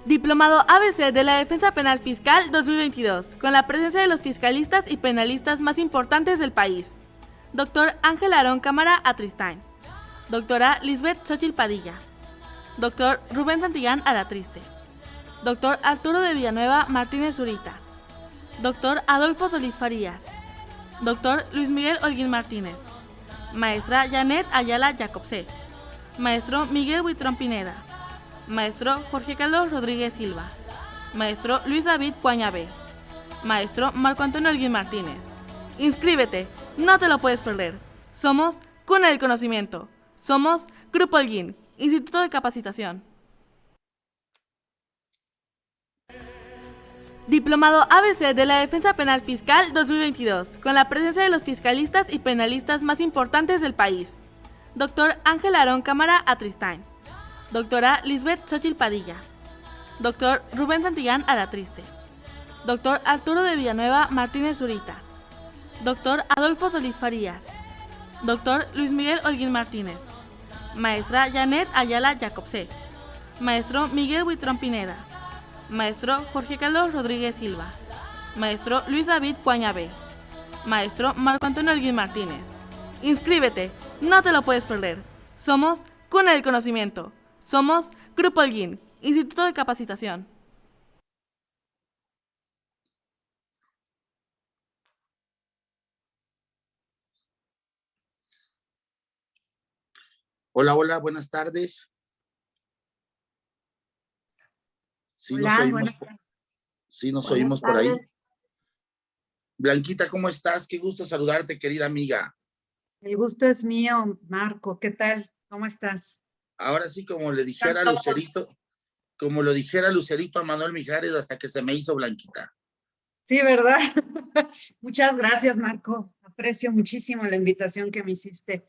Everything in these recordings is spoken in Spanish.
Diplomado ABC de la Defensa Penal Fiscal 2022, con la presencia de los fiscalistas y penalistas más importantes del país. Doctor Ángel Aarón Cámara Atristain. Doctora Lisbeth Xochitl Padilla. Doctor Rubén Santillán Alatriste. Doctor Arturo de Villanueva Martínez Zurita. Doctor Adolfo Solís Farías. Doctor Luis Miguel Holguín Martínez. Maestra Janet Ayala Jacobse. Maestro Miguel Buitrón Pineda. Maestro Jorge Carlos Rodríguez Silva. Maestro Luis David Cuañabe. Maestro Marco Antonio Holguín Martínez. Inscríbete, no te lo puedes perder. Somos Cuna del Conocimiento. Somos Grupo Holguín, Instituto de Capacitación. Diplomado ABC de la Defensa Penal Fiscal 2022, con la presencia de los fiscalistas y penalistas más importantes del país. Doctor Ángel Aarón Cámara Atristain. Doctora Lisbeth Xochitl Padilla. Doctor Rubén Santillán Alatriste. Doctor Arturo de Villanueva Martínez Zurita. Doctor Adolfo Solís Farías. Doctor Luis Miguel Holguín Martínez. Maestra Janet Ayala Jacobse. Maestro Miguel Buitrón Pineda. Maestro Jorge Carlos Rodríguez Silva. Maestro Luis David Cuañabe. Maestro Marco Antonio Holguín Martínez. Inscríbete, no te lo puedes perder. Somos Cuna del Conocimiento. Somos Grupo Holguín, Instituto de Capacitación. Hola, hola, buenas tardes. Sí, Hola, nos oímos por ahí. Blanquita, ¿cómo estás? Qué gusto saludarte, querida amiga. El gusto es mío, Marco. ¿Qué tal? ¿Cómo estás? Ahora sí, como le dijera Lucerito a Manuel Mijares, hasta que se me hizo Blanquita. Sí, ¿verdad? Muchas gracias, Marco. Aprecio muchísimo la invitación que me hiciste.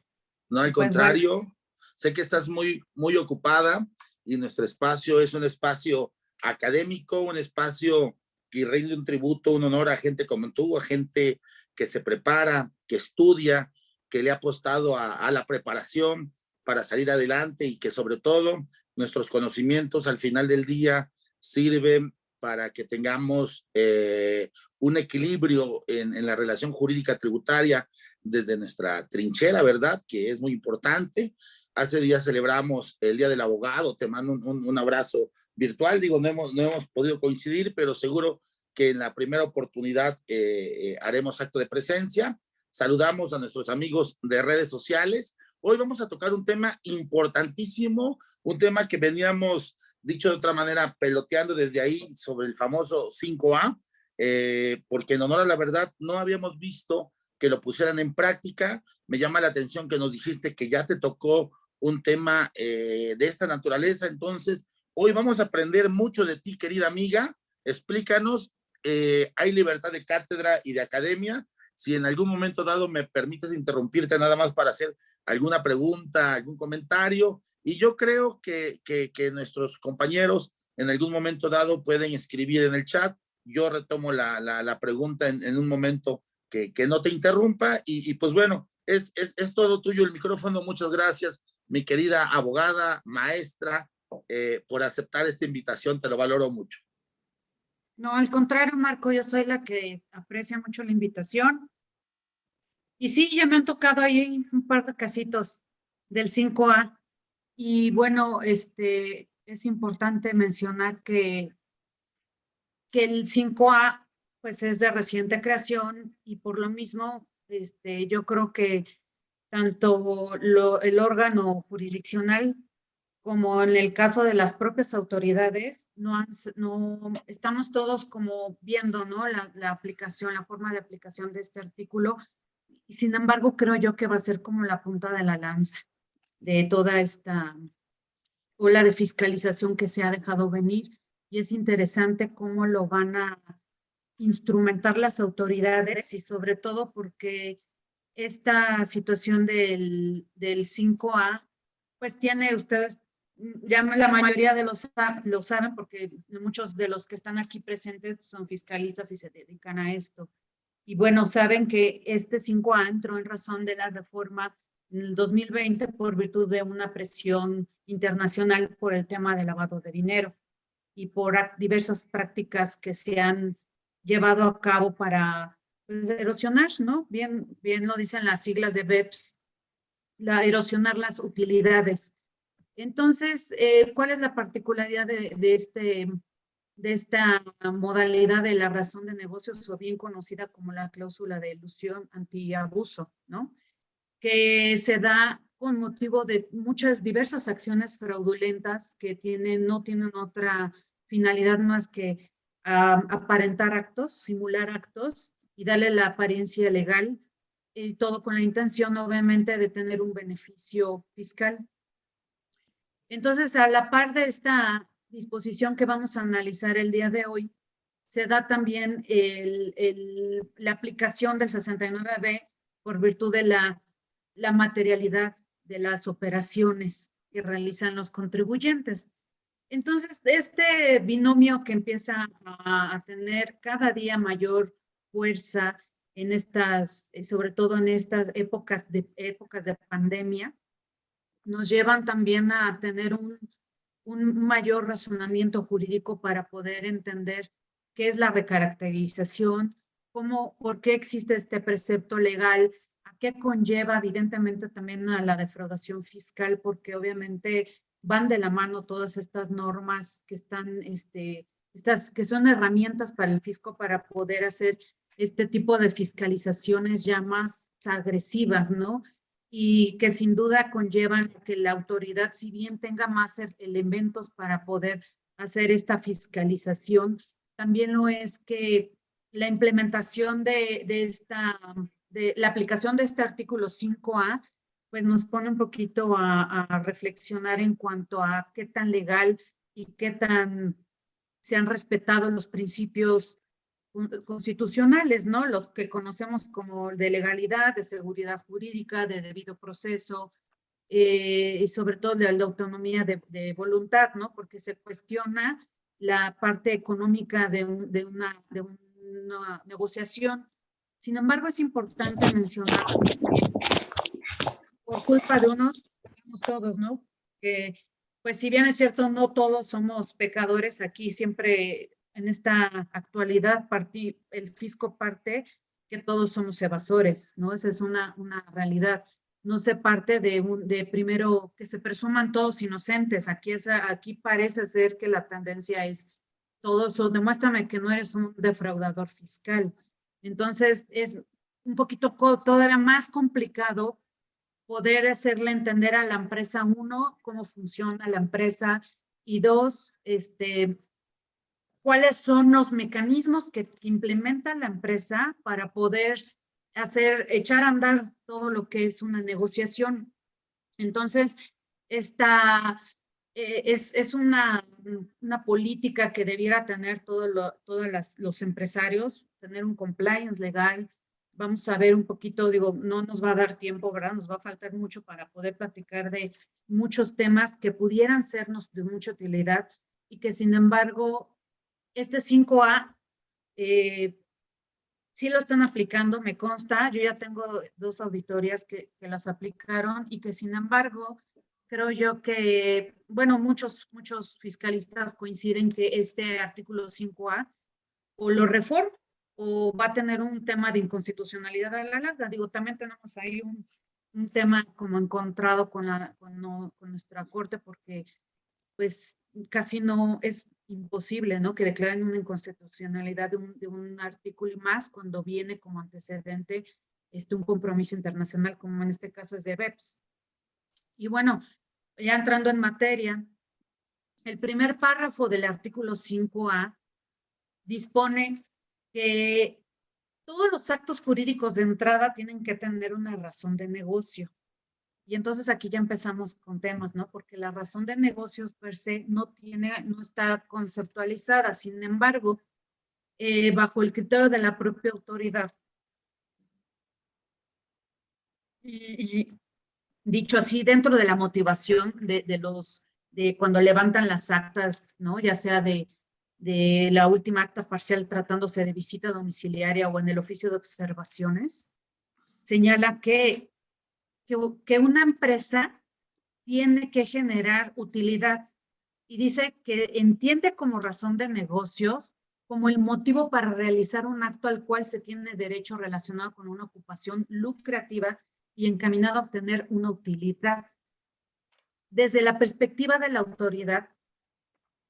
No, al contrario, sé que estás muy, muy ocupada y nuestro espacio es un espacio académico, un espacio que rinde un tributo, un honor a gente como tú, a gente que se prepara, que estudia, que le ha apostado a la preparación para salir adelante y que sobre todo nuestros conocimientos al final del día sirven para que tengamos un equilibrio en la relación jurídica tributaria desde nuestra trinchera, ¿verdad? Que es muy importante. Hace días celebramos el Día del Abogado, te mando un abrazo virtual, digo, no hemos podido coincidir, pero seguro que en la primera oportunidad haremos acto de presencia. Saludamos a nuestros amigos de redes sociales. Hoy vamos a tocar un tema importantísimo, un tema que veníamos, dicho de otra manera, peloteando desde ahí sobre el famoso 5A, porque en honor a la verdad no habíamos visto que lo pusieran en práctica. Me llama la atención que nos dijiste que ya te tocó un tema de esta naturaleza, entonces hoy vamos a aprender mucho de ti, querida amiga. Explícanos, hay libertad de cátedra y de academia. Si en algún momento dado me permites interrumpirte nada más para hacer alguna pregunta, algún comentario, Y yo creo que nuestros compañeros en algún momento dado pueden escribir en el chat. Yo retomo la pregunta en un momento que no te interrumpa. Y pues bueno, es todo tuyo el micrófono. Muchas gracias, mi querida abogada, maestra, por aceptar esta invitación. Te lo valoro mucho. No, al contrario, Marco, yo soy la que aprecia mucho la invitación. Y sí, ya me han tocado ahí un par de casitos del 5A. Y bueno, es importante mencionar que el 5A pues es de reciente creación y por lo mismo yo creo que tanto el órgano jurisdiccional como en el caso de las propias autoridades, no estamos todos como viendo, ¿no? La aplicación, la forma de aplicación de este artículo, y sin embargo creo yo que va a ser como la punta de la lanza de toda esta ola de fiscalización que se ha dejado venir, y es interesante cómo lo van a instrumentar las autoridades y sobre todo porque esta situación del 5A, pues tiene ustedes, ya la mayoría de los lo saben porque muchos de los que están aquí presentes son fiscalistas y se dedican a esto. Y bueno, saben que este 5A entró en razón de la reforma en el 2020 por virtud de una presión internacional por el tema de lavado de dinero y por diversas prácticas que se han llevado a cabo para pues, erosionar, ¿no? Bien lo dicen las siglas de BEPS, erosionar las utilidades. Entonces, ¿cuál es la particularidad de esta modalidad de la razón de negocios, o bien conocida como la cláusula de elusión antiabuso, ¿no? Que se da con motivo de muchas diversas acciones fraudulentas que no tienen otra finalidad más que aparentar actos, simular actos y darle la apariencia legal, y todo con la intención obviamente de tener un beneficio fiscal. Entonces, a la par de esta disposición que vamos a analizar el día de hoy, se da también la aplicación del 69B por virtud de la materialidad de las operaciones que realizan los contribuyentes. Entonces, este binomio que empieza a tener cada día mayor fuerza en estas, sobre todo en estas épocas de pandemia, nos llevan también a tener un mayor razonamiento jurídico para poder entender qué es la recaracterización, por qué existe este precepto legal, a qué conlleva evidentemente también a la defraudación fiscal, porque obviamente van de la mano todas estas normas que están, que son herramientas para el fisco para poder hacer este tipo de fiscalizaciones ya más agresivas, ¿no? Y que sin duda conllevan que la autoridad, si bien tenga más elementos para poder hacer esta fiscalización, también lo es que la implementación de la aplicación de este artículo 5A, pues nos pone un poquito a reflexionar en cuanto a qué tan legal y qué tan se han respetado los principios constitucionales, ¿no? Los que conocemos como de legalidad, de seguridad jurídica, de debido proceso, y sobre todo de la autonomía de voluntad, ¿no? Porque se cuestiona la parte económica de una negociación. Sin embargo, es importante mencionar que por culpa de unos, todos, ¿no? Que, pues si bien es cierto, no todos somos pecadores, aquí siempre en esta actualidad el fisco parte que todos somos evasores, ¿no? Esa es una realidad. No se parte de primero que se presuman todos inocentes. Aquí parece ser que la tendencia es todos, o demuéstrame que no eres un defraudador fiscal. Entonces es un poquito todavía más complicado poder hacerle entender a la empresa, uno, cómo funciona la empresa, y dos, cuáles son los mecanismos que implementa la empresa para poder echar a andar todo lo que es una negociación. Entonces, esta es una política que debiera tener todos los empresarios, tener un compliance legal, vamos a ver un poquito, digo, no nos va a dar tiempo, ¿verdad? Nos va a faltar mucho para poder platicar de muchos temas que pudieran sernos de mucha utilidad y que sin embargo, este 5A sí lo están aplicando, me consta. Yo ya tengo 2 auditorías que las aplicaron y que sin embargo, creo yo que, bueno, muchos fiscalistas coinciden que este artículo 5A o lo reforma o va a tener un tema de inconstitucionalidad a la larga. Digo, también tenemos ahí un tema como encontrado con nuestra corte porque pues casi no es imposible, ¿no? Que declaren una inconstitucionalidad de un artículo y más cuando viene como antecedente un compromiso internacional, como en este caso es de BEPS. Y bueno, ya entrando en materia, el primer párrafo del artículo 5A dispone que todos los actos jurídicos de entrada tienen que tener una razón de negocio. Y entonces aquí ya empezamos con temas, ¿no? Porque la razón de negocio per se no está conceptualizada. Sin embargo, bajo el criterio de la propia autoridad. Y dicho así, dentro de la motivación de cuando levantan las actas, ¿no? Ya sea de la última acta parcial tratándose de visita domiciliaria o en el oficio de observaciones, señala que una empresa tiene que generar utilidad y dice que entiende como razón de negocios como el motivo para realizar un acto al cual se tiene derecho relacionado con una ocupación lucrativa y encaminado a obtener una utilidad. Desde la perspectiva de la autoridad,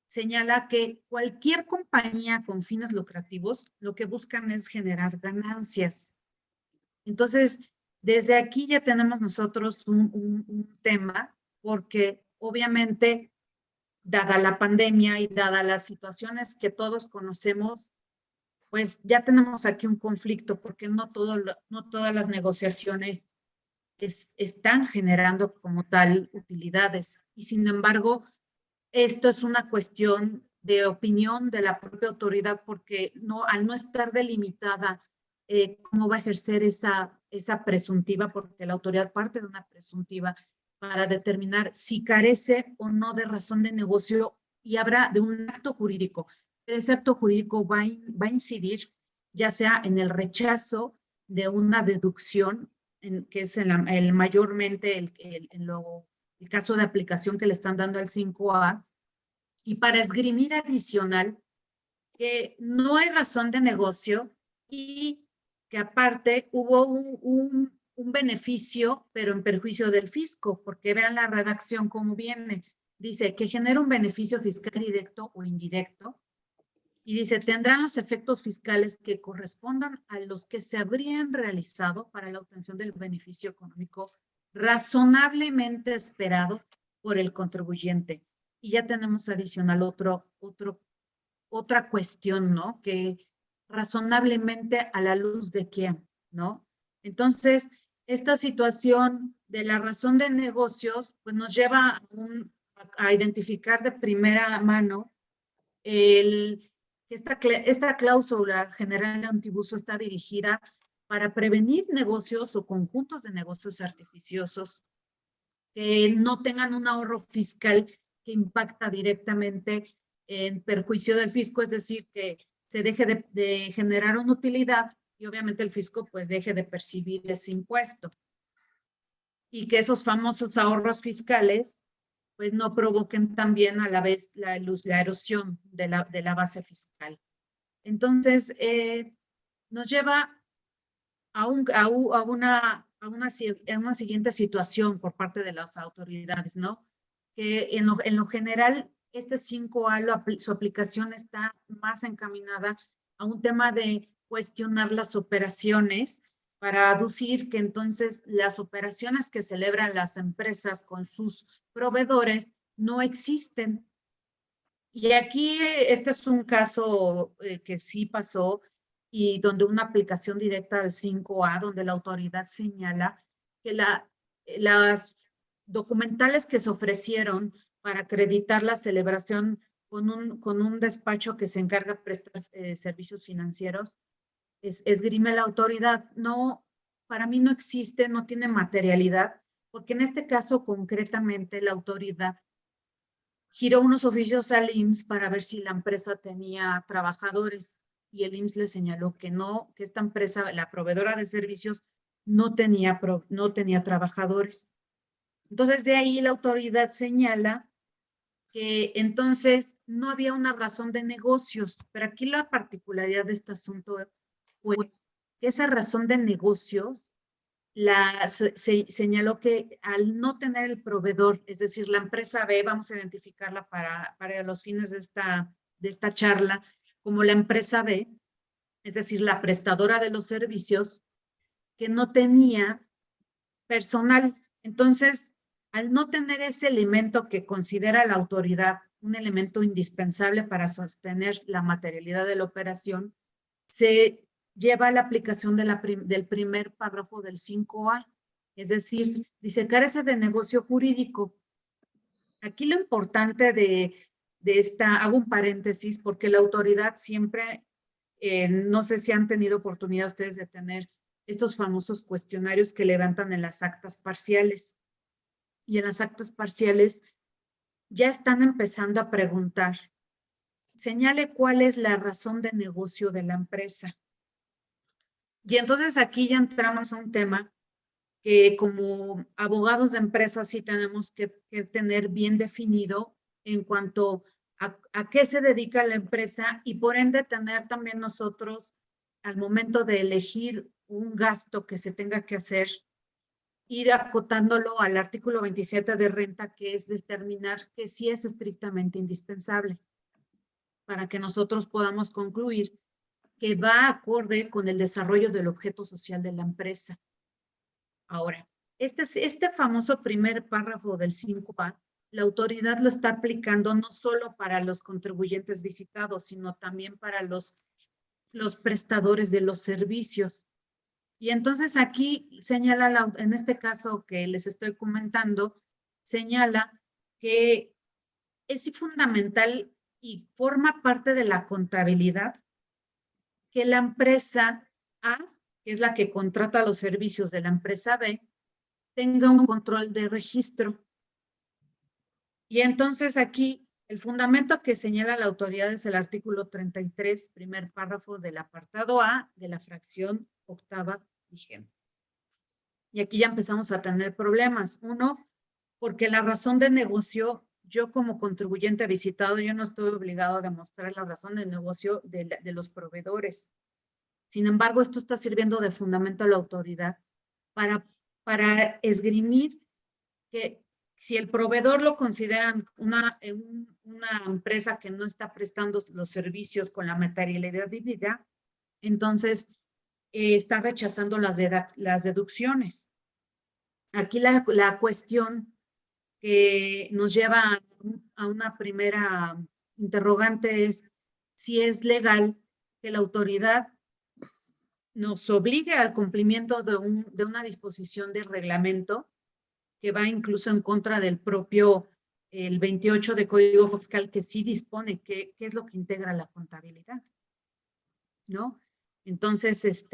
señala que cualquier compañía con fines lucrativos lo que buscan es generar ganancias. Entonces, desde aquí ya tenemos nosotros un tema, porque obviamente, dada la pandemia y dada las situaciones que todos conocemos, pues ya tenemos aquí un conflicto, porque no todas las negociaciones están generando como tal utilidades. Y sin embargo, esto es una cuestión de opinión de la propia autoridad, porque al no estar delimitada cómo va a ejercer esa presuntiva, porque la autoridad parte de una presuntiva para determinar si carece o no de razón de negocio y habrá de un acto jurídico. Pero ese acto jurídico va a incidir ya sea en el rechazo de una deducción, que es mayormente el caso de aplicación que le están dando al 5A, y para esgrimir adicional que no hay razón de negocio y que aparte hubo un beneficio, pero en perjuicio del fisco, porque vean la redacción cómo viene. Dice que genera un beneficio fiscal directo o indirecto, y dice, tendrán los efectos fiscales que correspondan a los que se habrían realizado para la obtención del beneficio económico razonablemente esperado por el contribuyente. Y ya tenemos adicional otra cuestión, ¿no? Que razonablemente a la luz de quién, ¿no? Entonces, esta situación de la razón de negocios, pues nos lleva a identificar de primera mano que esta cláusula general de antibuso está dirigida para prevenir negocios o conjuntos de negocios artificiosos que no tengan un ahorro fiscal que impacta directamente en perjuicio del fisco, es decir, que se deje de generar una utilidad y obviamente el fisco pues deje de percibir ese impuesto. Y que esos famosos ahorros fiscales pues no provoquen también a la vez la erosión de la base fiscal. Entonces, nos lleva a una siguiente situación por parte de las autoridades, ¿no? Que en lo general, este 5A, su aplicación está más encaminada a un tema de cuestionar las operaciones para aducir que entonces las operaciones que celebran las empresas con sus proveedores no existen. Y aquí este es un caso que sí pasó y donde una aplicación directa al 5A, donde la autoridad señala que las documentales que se ofrecieron para acreditar la celebración con un despacho que se encarga de prestar servicios financieros, esgrime la autoridad. No, para mí no existe, no tiene materialidad, porque en este caso concretamente la autoridad giró unos oficios al IMSS para ver si la empresa tenía trabajadores y el IMSS le señaló que no, que esta empresa, la proveedora de servicios, no tenía trabajadores. Entonces, de ahí la autoridad señala que entonces no había una razón de negocios, pero aquí la particularidad de este asunto fue que esa razón de negocios se señaló que al no tener el proveedor, es decir, la empresa B, vamos a identificarla para los fines de esta charla, como la empresa B, es decir, la prestadora de los servicios, que no tenía personal. Entonces, al no tener ese elemento que considera la autoridad un elemento indispensable para sostener la materialidad de la operación, se lleva a la aplicación del primer párrafo del 5A, es decir, dice, carece de negocio jurídico. Aquí lo importante de esta, hago un paréntesis, porque la autoridad siempre, no sé si han tenido oportunidad ustedes de tener estos famosos cuestionarios que levantan en las actas parciales. Y en las actas parciales ya están empezando a preguntar, señale cuál es la razón de negocio de la empresa. Y entonces aquí ya entramos a un tema que como abogados de empresas sí tenemos que tener bien definido en cuanto a qué se dedica la empresa y por ende tener también nosotros al momento de elegir un gasto que se tenga que hacer, ir acotándolo al artículo 27 de renta, que es determinar que sí es estrictamente indispensable para que nosotros podamos concluir que va acorde con el desarrollo del objeto social de la empresa. Ahora, este famoso primer párrafo del 5A, la autoridad lo está aplicando no solo para los contribuyentes visitados, sino también para los prestadores de los servicios. Y entonces aquí señala, en este caso que les estoy comentando, señala que es fundamental y forma parte de la contabilidad que la empresa A, que es la que contrata los servicios de la empresa B, tenga un control de registro. Y entonces aquí el fundamento que señala la autoridad es el artículo 33, primer párrafo del apartado A de la fracción octava vigente. Y aquí ya empezamos a tener problemas. Uno, porque la razón de negocio, yo como contribuyente visitado, yo no estoy obligado a demostrar la razón de negocio de los proveedores. Sin embargo, esto está sirviendo de fundamento a la autoridad para esgrimir que si el proveedor lo consideran una empresa que no está prestando los servicios con la materialidad debida, entonces está rechazando las deducciones. Aquí la cuestión que nos lleva a una primera interrogante es si es legal que la autoridad nos obligue al cumplimiento de una disposición de reglamento que va incluso en contra del propio, el 28 de Código Fiscal, que sí dispone qué es lo que integra la contabilidad, ¿no? Entonces,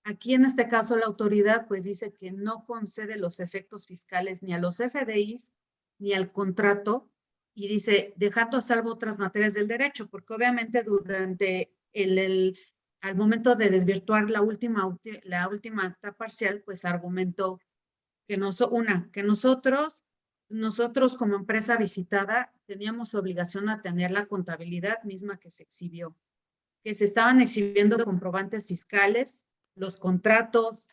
aquí en este caso la autoridad pues dice que no concede los efectos fiscales ni a los FDIs ni al contrato y dice, dejando a salvo otras materias del derecho, porque obviamente durante al momento de desvirtuar la última acta parcial, pues argumentó que nosotros como empresa visitada teníamos obligación a tener la contabilidad misma que se exhibió, que se estaban exhibiendo comprobantes fiscales, los contratos,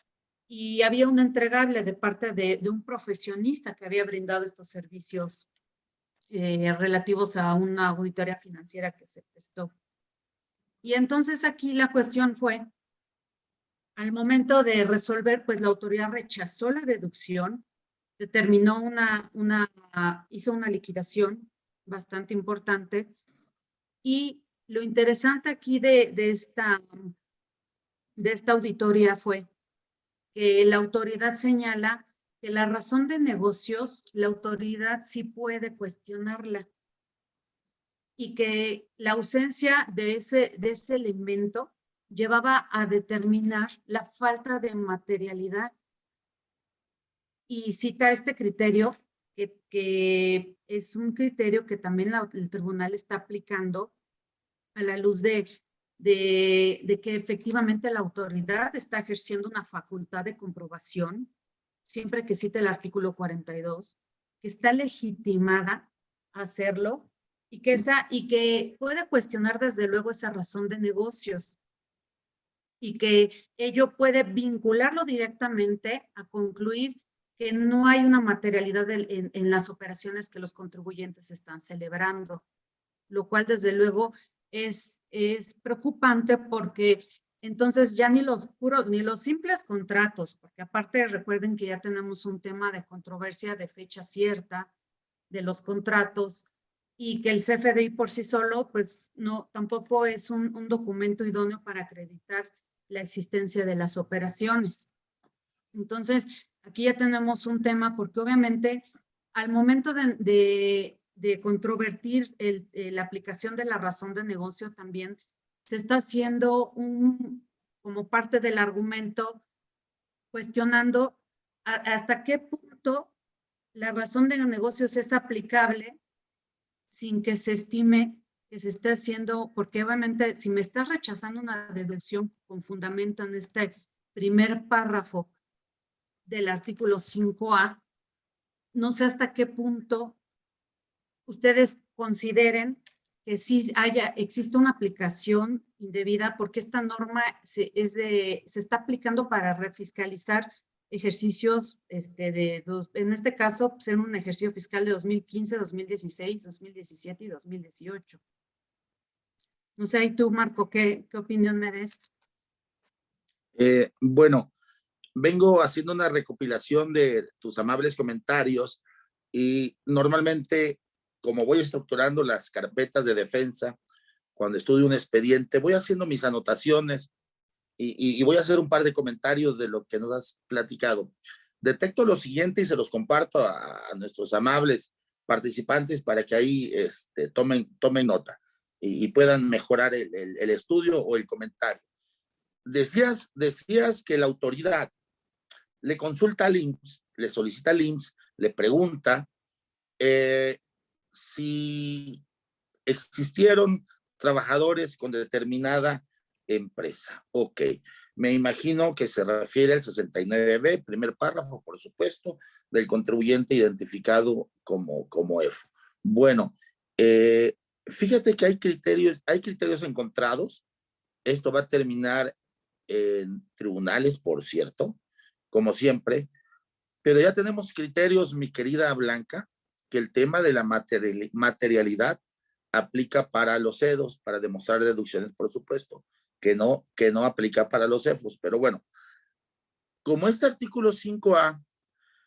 y había un entregable de parte de un profesionista que había brindado estos servicios relativos a una auditoría financiera que se prestó. Y entonces aquí la cuestión fue, al momento de resolver, pues la autoridad rechazó la deducción, determinó hizo una liquidación bastante importante. Y lo interesante aquí de esta auditoría fue que la autoridad señala que la razón de negocios, la autoridad sí puede cuestionarla y que la ausencia de ese elemento llevaba a determinar la falta de materialidad y cita este criterio que es un criterio que también el tribunal está aplicando a la luz de que efectivamente la autoridad está ejerciendo una facultad de comprobación, siempre que cite el artículo 42, que está legitimada a hacerlo y que puede cuestionar desde luego esa razón de negocios y que ello puede vincularlo directamente a concluir que no hay una materialidad en las operaciones que los contribuyentes están celebrando, lo cual desde luego es preocupante porque entonces ya ni los simples contratos, porque aparte recuerden que ya tenemos un tema de controversia de fecha cierta de los contratos y que el CFDI por sí solo pues no, tampoco es un documento idóneo para acreditar la existencia de las operaciones. Entonces, aquí ya tenemos un tema porque obviamente al momento de controvertir la aplicación de la razón de negocio también se está haciendo como parte del argumento cuestionando hasta qué punto la razón de negocios es aplicable sin que se estime que se esté haciendo, porque obviamente si me estás rechazando una deducción con fundamento en este primer párrafo del artículo 5A, no sé hasta qué punto ustedes consideren que sí existe una aplicación indebida, porque esta norma se está aplicando para refiscalizar ejercicios en este caso, ser un ejercicio fiscal de 2015, 2016, 2017 y 2018. No sé, ¿y tú, Marco, qué opinión me des? Bueno, vengo haciendo una recopilación de tus amables comentarios y normalmente, como voy estructurando las carpetas de defensa, cuando estudio un expediente, voy haciendo mis anotaciones y voy a hacer un par de comentarios de lo que nos has platicado. Detecto lo siguiente y se los comparto a nuestros amables participantes para que ahí tomen nota y puedan mejorar el estudio o el comentario. Decías que la autoridad le consulta al IMSS, le solicita al IMSS, le pregunta si existieron trabajadores con determinada empresa. Ok, me imagino que se refiere al 69B, primer párrafo, por supuesto, del contribuyente identificado como EFO. Bueno, fíjate que hay criterios encontrados. Esto va a terminar en tribunales, por cierto, como siempre, pero ya tenemos criterios, mi querida Blanca, que el tema de la materialidad aplica para los EDOs, para demostrar deducciones, por supuesto, que no aplica para los EFOS. Pero bueno, como este artículo 5A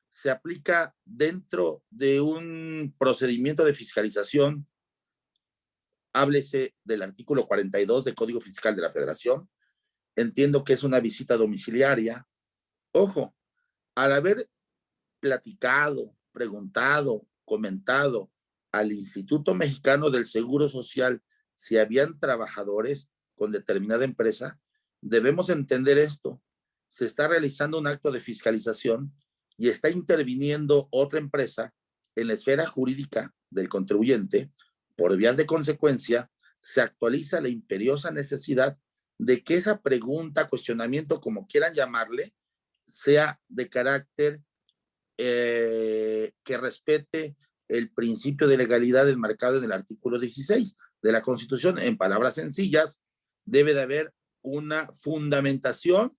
se aplica dentro de un procedimiento de fiscalización, háblese del artículo 42 del Código Fiscal de la Federación, entiendo que es una visita domiciliaria. Ojo, al haber platicado, preguntado, comentado al Instituto Mexicano del Seguro Social si habían trabajadores con determinada empresa, debemos entender esto. Se está realizando un acto de fiscalización y está interviniendo otra empresa en la esfera jurídica del contribuyente. Por vía de consecuencia, se actualiza la imperiosa necesidad de que esa pregunta, cuestionamiento, como quieran llamarle, sea de carácter que respete el principio de legalidad enmarcado en el artículo 16 de la Constitución. En palabras sencillas, debe de haber una fundamentación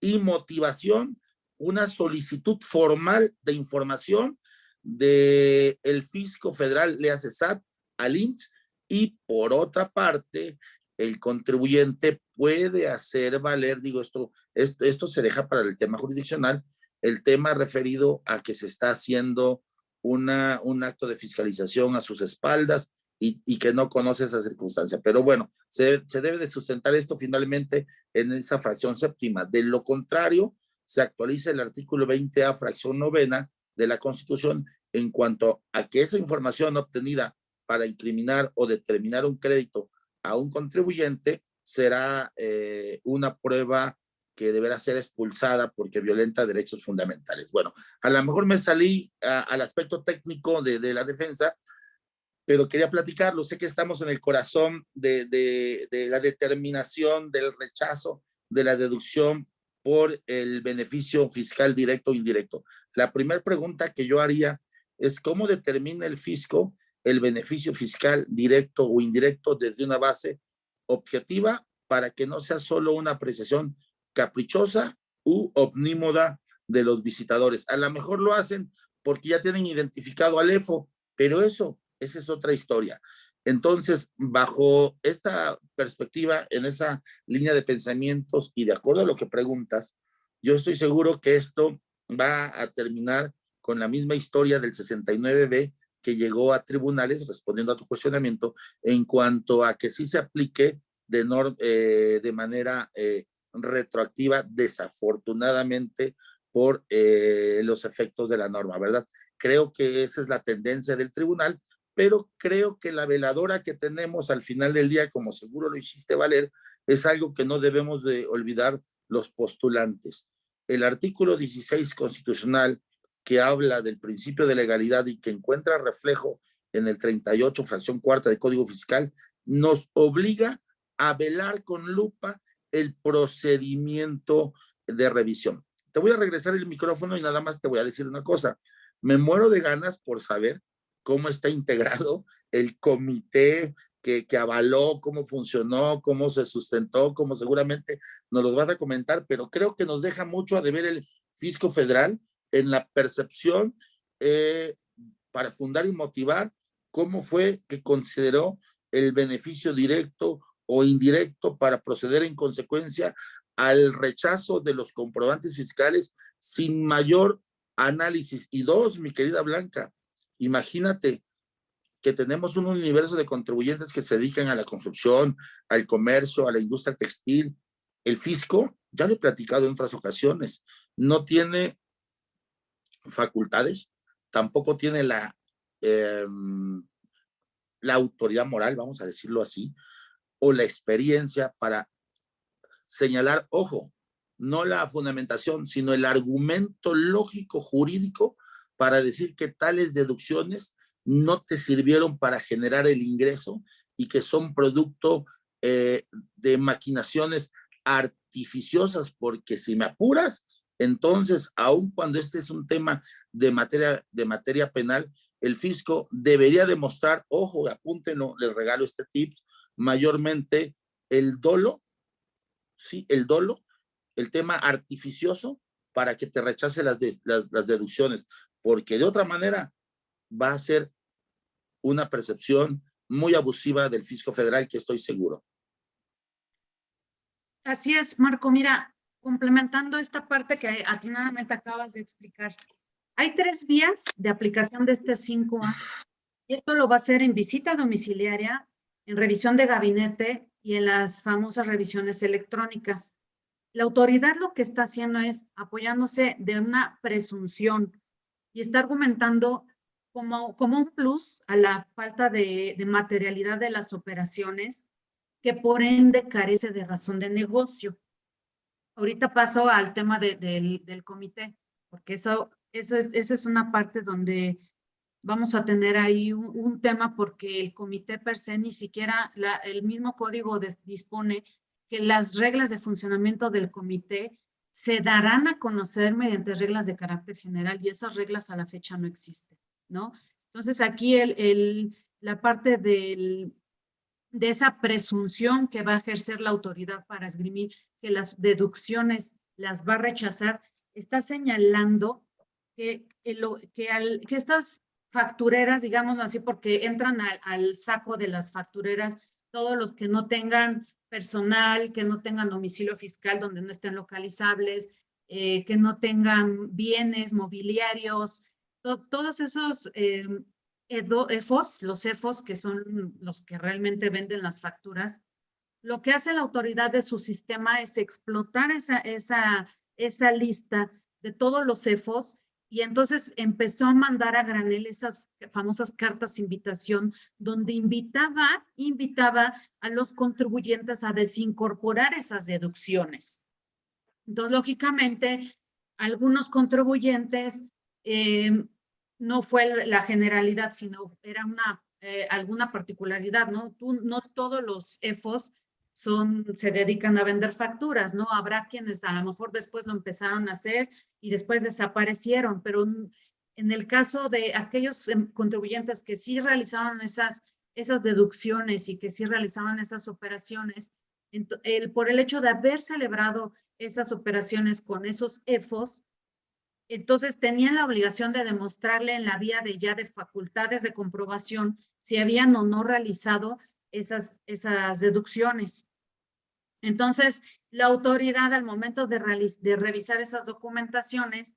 y motivación, una solicitud formal de información del fisco federal, le hace SAT, al IMSS, y por otra parte, el contribuyente puede hacer valer, digo, esto se deja para el tema jurisdiccional, el tema referido a que se está haciendo un acto de fiscalización a sus espaldas y que no conoce esa circunstancia. Pero bueno, se debe de sustentar esto finalmente en esa fracción séptima. De lo contrario, se actualiza el artículo 20A, fracción novena de la Constitución en cuanto a que esa información obtenida para incriminar o determinar un crédito a un contribuyente será una prueba que deberá ser expulsada porque violenta derechos fundamentales. Bueno, a lo mejor me salí al aspecto técnico de la defensa, pero quería platicarlo. Sé que estamos en el corazón de la determinación, del rechazo, de la deducción por el beneficio fiscal directo o indirecto. La primera pregunta que yo haría es cómo determina el fisco el beneficio fiscal directo o indirecto desde una base objetiva para que no sea solo una apreciación caprichosa u omnímoda de los visitadores. A lo mejor lo hacen porque ya tienen identificado al EFO, pero esa es otra historia. Entonces, bajo esta perspectiva, en esa línea de pensamientos y de acuerdo a lo que preguntas, yo estoy seguro que esto va a terminar con la misma historia del 69B que llegó a tribunales, respondiendo a tu cuestionamiento, en cuanto a que sí se aplique de manera retroactiva, desafortunadamente, por los efectos de la norma, ¿verdad? Creo que esa es la tendencia del tribunal, pero creo que la veladora que tenemos al final del día, como seguro lo hiciste valer, es algo que no debemos de olvidar los postulantes. El artículo 16 constitucional que habla del principio de legalidad y que encuentra reflejo en el 38, fracción cuarta de Código Fiscal, nos obliga a velar con lupa el procedimiento de revisión. Te voy a regresar el micrófono y nada más te voy a decir una cosa. Me muero de ganas por saber cómo está integrado el comité que avaló, cómo funcionó, cómo se sustentó, cómo seguramente nos los vas a comentar, pero creo que nos deja mucho a deber el fisco federal en la percepción para fundar y motivar cómo fue que consideró el beneficio directo o indirecto para proceder en consecuencia al rechazo de los comprobantes fiscales sin mayor análisis. Y dos, mi querida Blanca, imagínate que tenemos un universo de contribuyentes que se dedican a la construcción, al comercio, a la industria textil. El fisco, ya lo he platicado en otras ocasiones, no tiene facultades, tampoco tiene la autoridad moral, vamos a decirlo así, o la experiencia para señalar, ojo, no la fundamentación, sino el argumento lógico jurídico para decir que tales deducciones no te sirvieron para generar el ingreso y que son producto de maquinaciones artificiosas, porque si me apuras, entonces, aun cuando este es un tema de materia penal, el fisco debería demostrar, ojo, apúntenlo, les regalo este tips, mayormente el dolo, ¿sí? El dolo, el tema artificioso para que te rechace las deducciones, porque de otra manera va a ser una percepción muy abusiva del fisco federal, que estoy seguro. Así es, Marco. Mira, complementando esta parte que atinadamente acabas de explicar, hay 3 vías de aplicación de este 5A. Y esto lo va a hacer en visita domiciliaria, en revisión de gabinete y en las famosas revisiones electrónicas. La autoridad lo que está haciendo es apoyándose de una presunción y está argumentando como un plus a la falta de materialidad de las operaciones, que por ende carece de razón de negocio. Ahorita paso al tema del comité, porque esa es una parte donde vamos a tener ahí un tema, porque el comité per se ni siquiera, el mismo código dispone que las reglas de funcionamiento del comité se darán a conocer mediante reglas de carácter general, y esas reglas a la fecha no existen, ¿no? Entonces aquí la parte de esa presunción que va a ejercer la autoridad para esgrimir que las deducciones las va a rechazar, está señalando que estas factureras, digámoslo así, porque entran al saco de las factureras todos los que no tengan personal, que no tengan domicilio fiscal donde no estén localizables, que no tengan bienes mobiliarios, todos esos EFOS, los EFOS, que son los que realmente venden las facturas. Lo que hace la autoridad de su sistema es explotar esa lista de todos los EFOS Y entonces empezó a mandar a granel esas famosas cartas de invitación, donde invitaba a los contribuyentes a desincorporar esas deducciones. Entonces, lógicamente, algunos contribuyentes, no fue la generalidad, sino era alguna particularidad, ¿no? No todos los EFOS se dedican a vender facturas, ¿no? Habrá quienes a lo mejor después lo empezaron a hacer y después desaparecieron, pero en el caso de aquellos contribuyentes que sí realizaban esas deducciones y que sí realizaban esas operaciones, por el hecho de haber celebrado esas operaciones con esos EFOS, entonces tenían la obligación de demostrarle en la vía de facultades de comprobación si habían o no realizado esas deducciones. Entonces, la autoridad al momento de revisar esas documentaciones,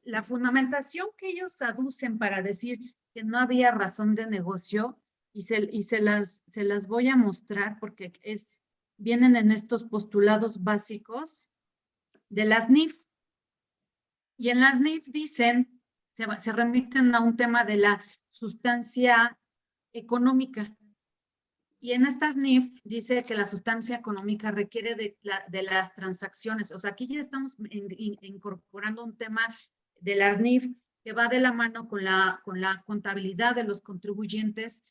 la fundamentación que ellos aducen para decir que no había razón de negocio, y se las voy a mostrar porque vienen en estos postulados básicos de las NIF. Y en las NIF dicen, se remiten a un tema de la sustancia económica. Y en estas NIF dice que la sustancia económica requiere de las transacciones. O sea, aquí ya estamos incorporando un tema de las NIF que va de la mano con la contabilidad de los contribuyentes.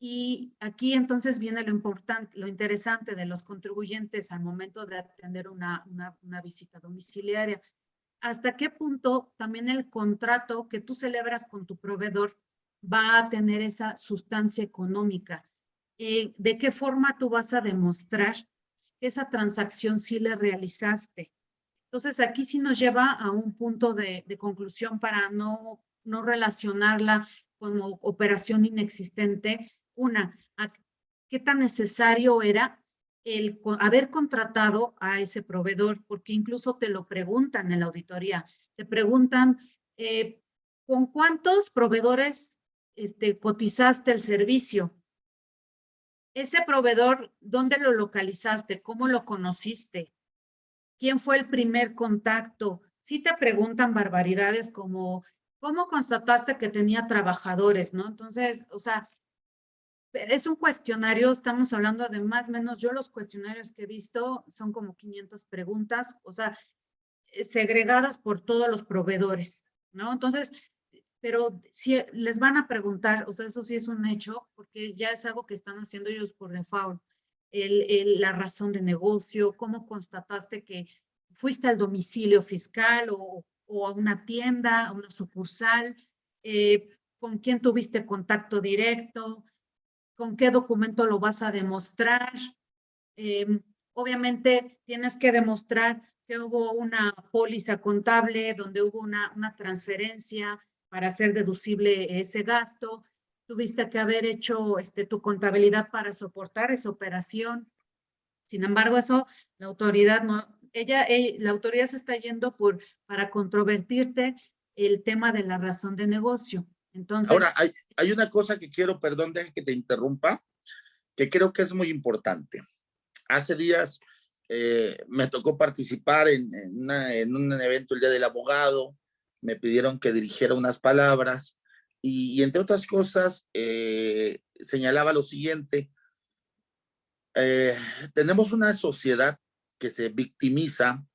Y aquí entonces viene lo interesante de los contribuyentes al momento de atender una visita domiciliaria. ¿Hasta qué punto también el contrato que tú celebras con tu proveedor va a tener esa sustancia económica? ¿De qué forma tú vas a demostrar que esa transacción sí la realizaste? Entonces, aquí sí nos lleva a un punto de conclusión para no relacionarla como operación inexistente. ¿Qué tan necesario era el haber contratado a ese proveedor? Porque incluso te lo preguntan en la auditoría. Te preguntan, ¿con cuántos proveedores cotizaste el servicio? Ese proveedor, ¿dónde lo localizaste? ¿Cómo lo conociste? ¿Quién fue el primer contacto? Sí te preguntan barbaridades como, ¿cómo constataste que tenía trabajadores, no? Entonces, o sea, es un cuestionario, estamos hablando de más o menos, yo los cuestionarios que he visto son como 500 preguntas, o sea, segregadas por todos los proveedores, ¿no? Entonces, pero si les van a preguntar, o sea, eso sí es un hecho, porque ya es algo que están haciendo ellos por default, la razón de negocio, cómo constataste que fuiste al domicilio fiscal o a una tienda, a una sucursal, con quién tuviste contacto directo, con qué documento lo vas a demostrar. Obviamente tienes que demostrar que hubo una póliza contable donde hubo una transferencia para hacer deducible ese gasto. Tuviste que haber hecho tu contabilidad para soportar esa operación. Sin embargo, eso la autoridad no, la autoridad se está yendo para controvertirte el tema de la razón de negocio. Entonces, ahora, hay una cosa que quiero, perdón, deja que te interrumpa, que creo que es muy importante. Hace días me tocó participar en un evento, el Día del Abogado, me pidieron que dirigiera unas palabras y entre otras cosas señalaba lo siguiente, tenemos una sociedad que se victimiza,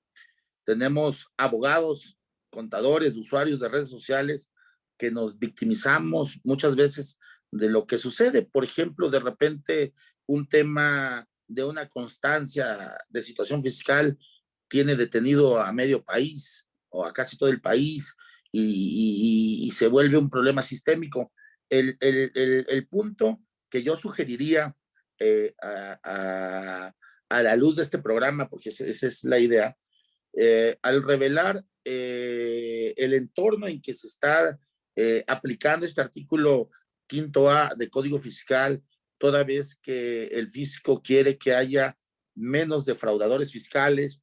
tenemos abogados, contadores, usuarios de redes sociales que nos victimizamos muchas veces de lo que sucede. Por ejemplo, de repente un tema de una constancia de situación fiscal tiene detenido a medio país o a casi todo el país y se vuelve un problema sistémico. El punto que yo sugeriría a la luz de este programa, porque esa es la idea, al revelar el entorno en que se está aplicando este artículo 5A de Código Fiscal, toda vez que el fisco quiere que haya menos defraudadores fiscales,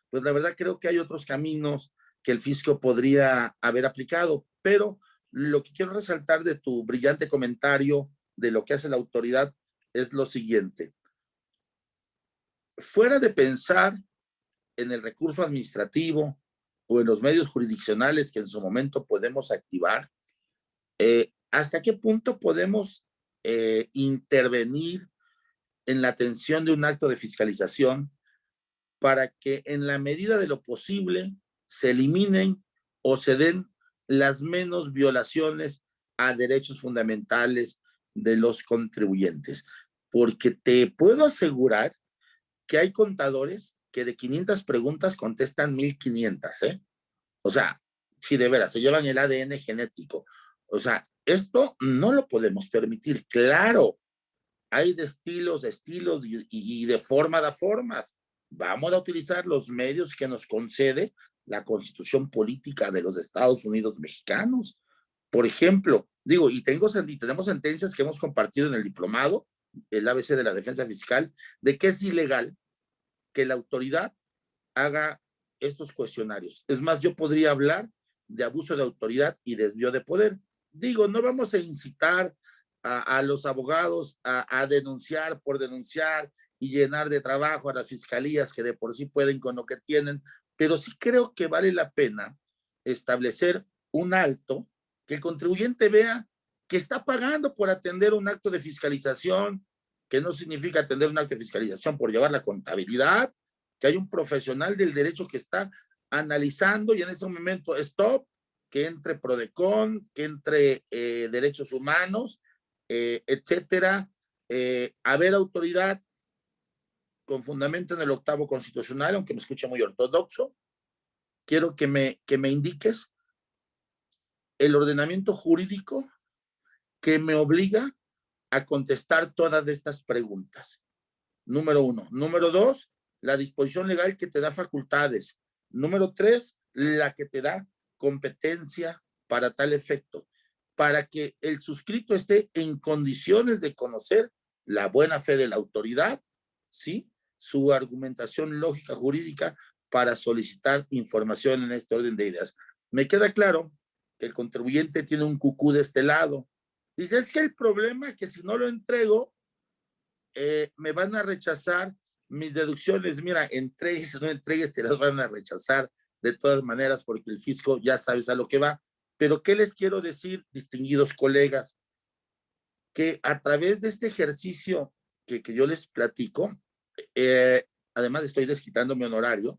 pues la verdad creo que hay otros caminos que el fisco podría haber aplicado, pero lo que quiero resaltar de tu brillante comentario de lo que hace la autoridad es lo siguiente. Fuera de pensar en el recurso administrativo, o en los medios jurisdiccionales que en su momento podemos activar, ¿hasta qué punto podemos intervenir en la atención de un acto de fiscalización para que en la medida de lo posible se eliminen o se den las menos violaciones a derechos fundamentales de los contribuyentes? Porque te puedo asegurar que hay contadores que de 500 preguntas contestan 1500, ¿eh? O sea, si de veras se llevan el ADN genético. O sea, esto no lo podemos permitir. Claro, hay de estilos y de formas a formas. Vamos a utilizar los medios que nos concede la Constitución Política de los Estados Unidos Mexicanos. Por ejemplo, digo, y tenemos sentencias que hemos compartido en el diplomado, el ABC de la Defensa Fiscal, de que es ilegal que la autoridad haga estos cuestionarios. Es más, yo podría hablar de abuso de autoridad y desvío de poder. Digo, no vamos a incitar a los abogados a denunciar por denunciar y llenar de trabajo a las fiscalías que de por sí pueden con lo que tienen, pero sí creo que vale la pena establecer un alto, que el contribuyente vea que está pagando por atender un acto de fiscalización, que no significa atender un acto de fiscalización por llevar la contabilidad, que hay un profesional del derecho que está analizando y en ese momento, stop, que entre Prodecon, que entre derechos humanos, etcétera. Haber autoridad con fundamento en el 8º constitucional, aunque me escuche muy ortodoxo, quiero que me indiques el ordenamiento jurídico que me obliga a contestar todas estas preguntas. Número 1. Número 2, la disposición legal que te da facultades. Número 3, la que te da competencia para tal efecto, para que el suscrito esté en condiciones de conocer la buena fe de la autoridad, ¿sí? Su argumentación lógica jurídica para solicitar información en este orden de ideas. Me queda claro que el contribuyente tiene un cucú de este lado. Dice, es que el problema es que si no lo entrego, me van a rechazar mis deducciones. Mira, entregues o no entregues, te las van a rechazar de todas maneras porque el fisco ya sabes a lo que va. Pero ¿qué les quiero decir, distinguidos colegas? Que a través de este ejercicio que yo les platico, además estoy desquitando mi honorario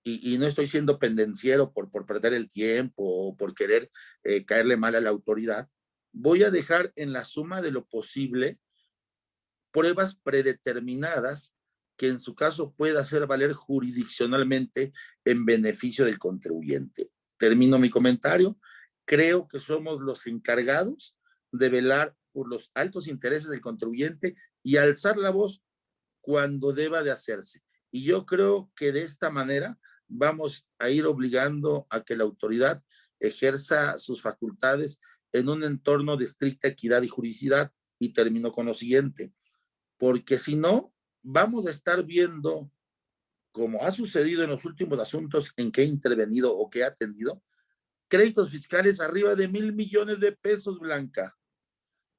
y no estoy siendo pendenciero por perder el tiempo o por querer caerle mal a la autoridad, voy a dejar en la suma de lo posible pruebas predeterminadas que en su caso pueda hacer valer jurisdiccionalmente en beneficio del contribuyente. Termino mi comentario. Creo que somos los encargados de velar por los altos intereses del contribuyente y alzar la voz cuando deba de hacerse. Y yo creo que de esta manera vamos a ir obligando a que la autoridad ejerza sus facultades en un entorno de estricta equidad y juridicidad. Y termino con lo siguiente, porque si no, vamos a estar viendo, como ha sucedido en los últimos asuntos en que he intervenido o que he atendido, créditos fiscales arriba de 1,000 millones de pesos, Blanca.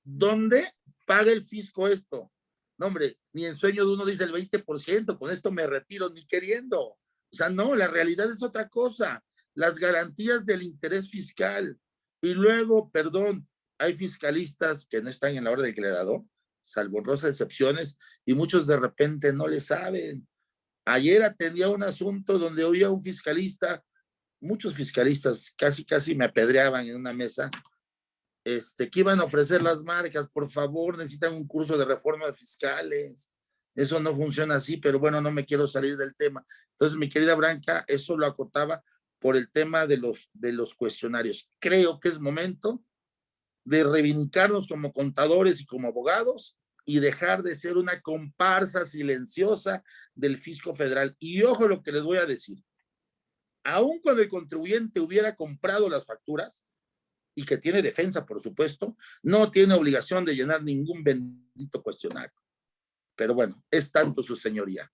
¿Dónde paga el fisco esto? No, hombre, ni en sueño de uno dice el 20%, con esto me retiro, ni queriendo. O sea, no, la realidad es otra cosa. Las garantías del interés fiscal. Y luego, perdón, hay fiscalistas que no están en la orden que le he dado, salvo honrosas excepciones, y muchos de repente no le saben. Ayer atendía un asunto donde oía un fiscalista, muchos fiscalistas casi me apedreaban en una mesa, que iban a ofrecer las marcas, por favor, necesitan un curso de reforma de fiscales. Eso no funciona así, pero bueno, no me quiero salir del tema. Entonces, mi querida Blanca, eso lo acotaba por el tema de los cuestionarios. Creo que es momento de reivindicarnos como contadores y como abogados y dejar de ser una comparsa silenciosa del fisco federal. Y ojo lo que les voy a decir. Aun cuando el contribuyente hubiera comprado las facturas, y que tiene defensa, por supuesto, no tiene obligación de llenar ningún bendito cuestionario. Pero bueno, es tanto su señoría.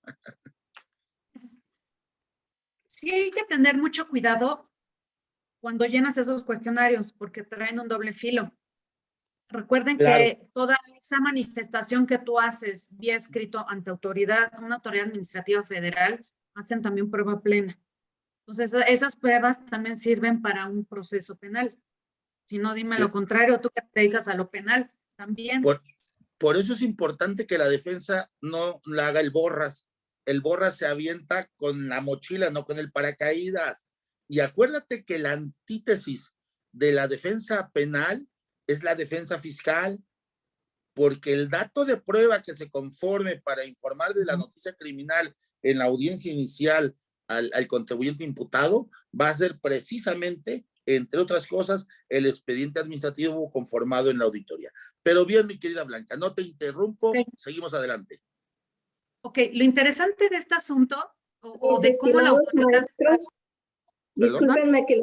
Sí, hay que tener mucho cuidado cuando llenas esos cuestionarios porque traen un doble filo. Recuerden Claro. que toda esa manifestación que tú haces vía escrito ante autoridad, una autoridad administrativa federal, hacen también prueba plena. Entonces, esas pruebas también sirven para un proceso penal. Si no, dime lo contrario, tú que te dedicas a lo penal también. Por eso es importante que la defensa no la haga el borras. El borras se avienta con la mochila, no con el paracaídas. Y acuérdate que la antítesis de la defensa penal es la defensa fiscal, porque el dato de prueba que se conforme para informar de la noticia criminal en la audiencia inicial al contribuyente imputado va a ser precisamente, entre otras cosas, el expediente administrativo conformado en la auditoría. Pero bien, mi querida Blanca, no te interrumpo, seguimos adelante. Ok, lo interesante de este asunto, o de cómo la autoridad... Maestros, discúlpenme que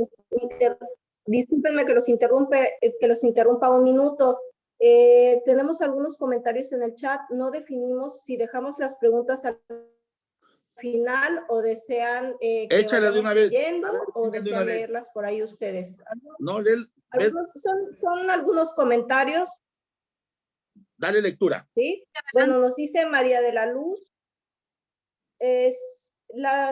los interrumpa un minuto. Tenemos algunos comentarios en el chat. No definimos si dejamos las preguntas al final o desean que échale de una vez o desean leerlas por ahí ustedes. No, son algunos comentarios. Dale lectura. ¿Sí? Bueno, nos dice María de la Luz.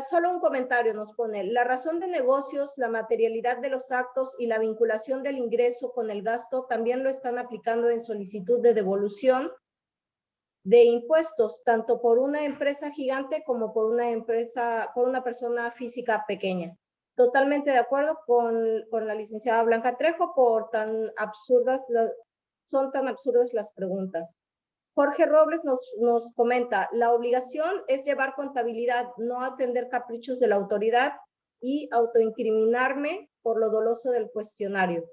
Solo un comentario nos pone: la razón de negocios, la materialidad de los actos y la vinculación del ingreso con el gasto también lo están aplicando en solicitud de devolución de impuestos, tanto por una empresa gigante como por una persona física pequeña. Totalmente de acuerdo con la licenciada Blanca Trejo, son tan absurdas las preguntas. Jorge Robles nos comenta: la obligación es llevar contabilidad, no atender caprichos de la autoridad y autoincriminarme por lo doloso del cuestionario.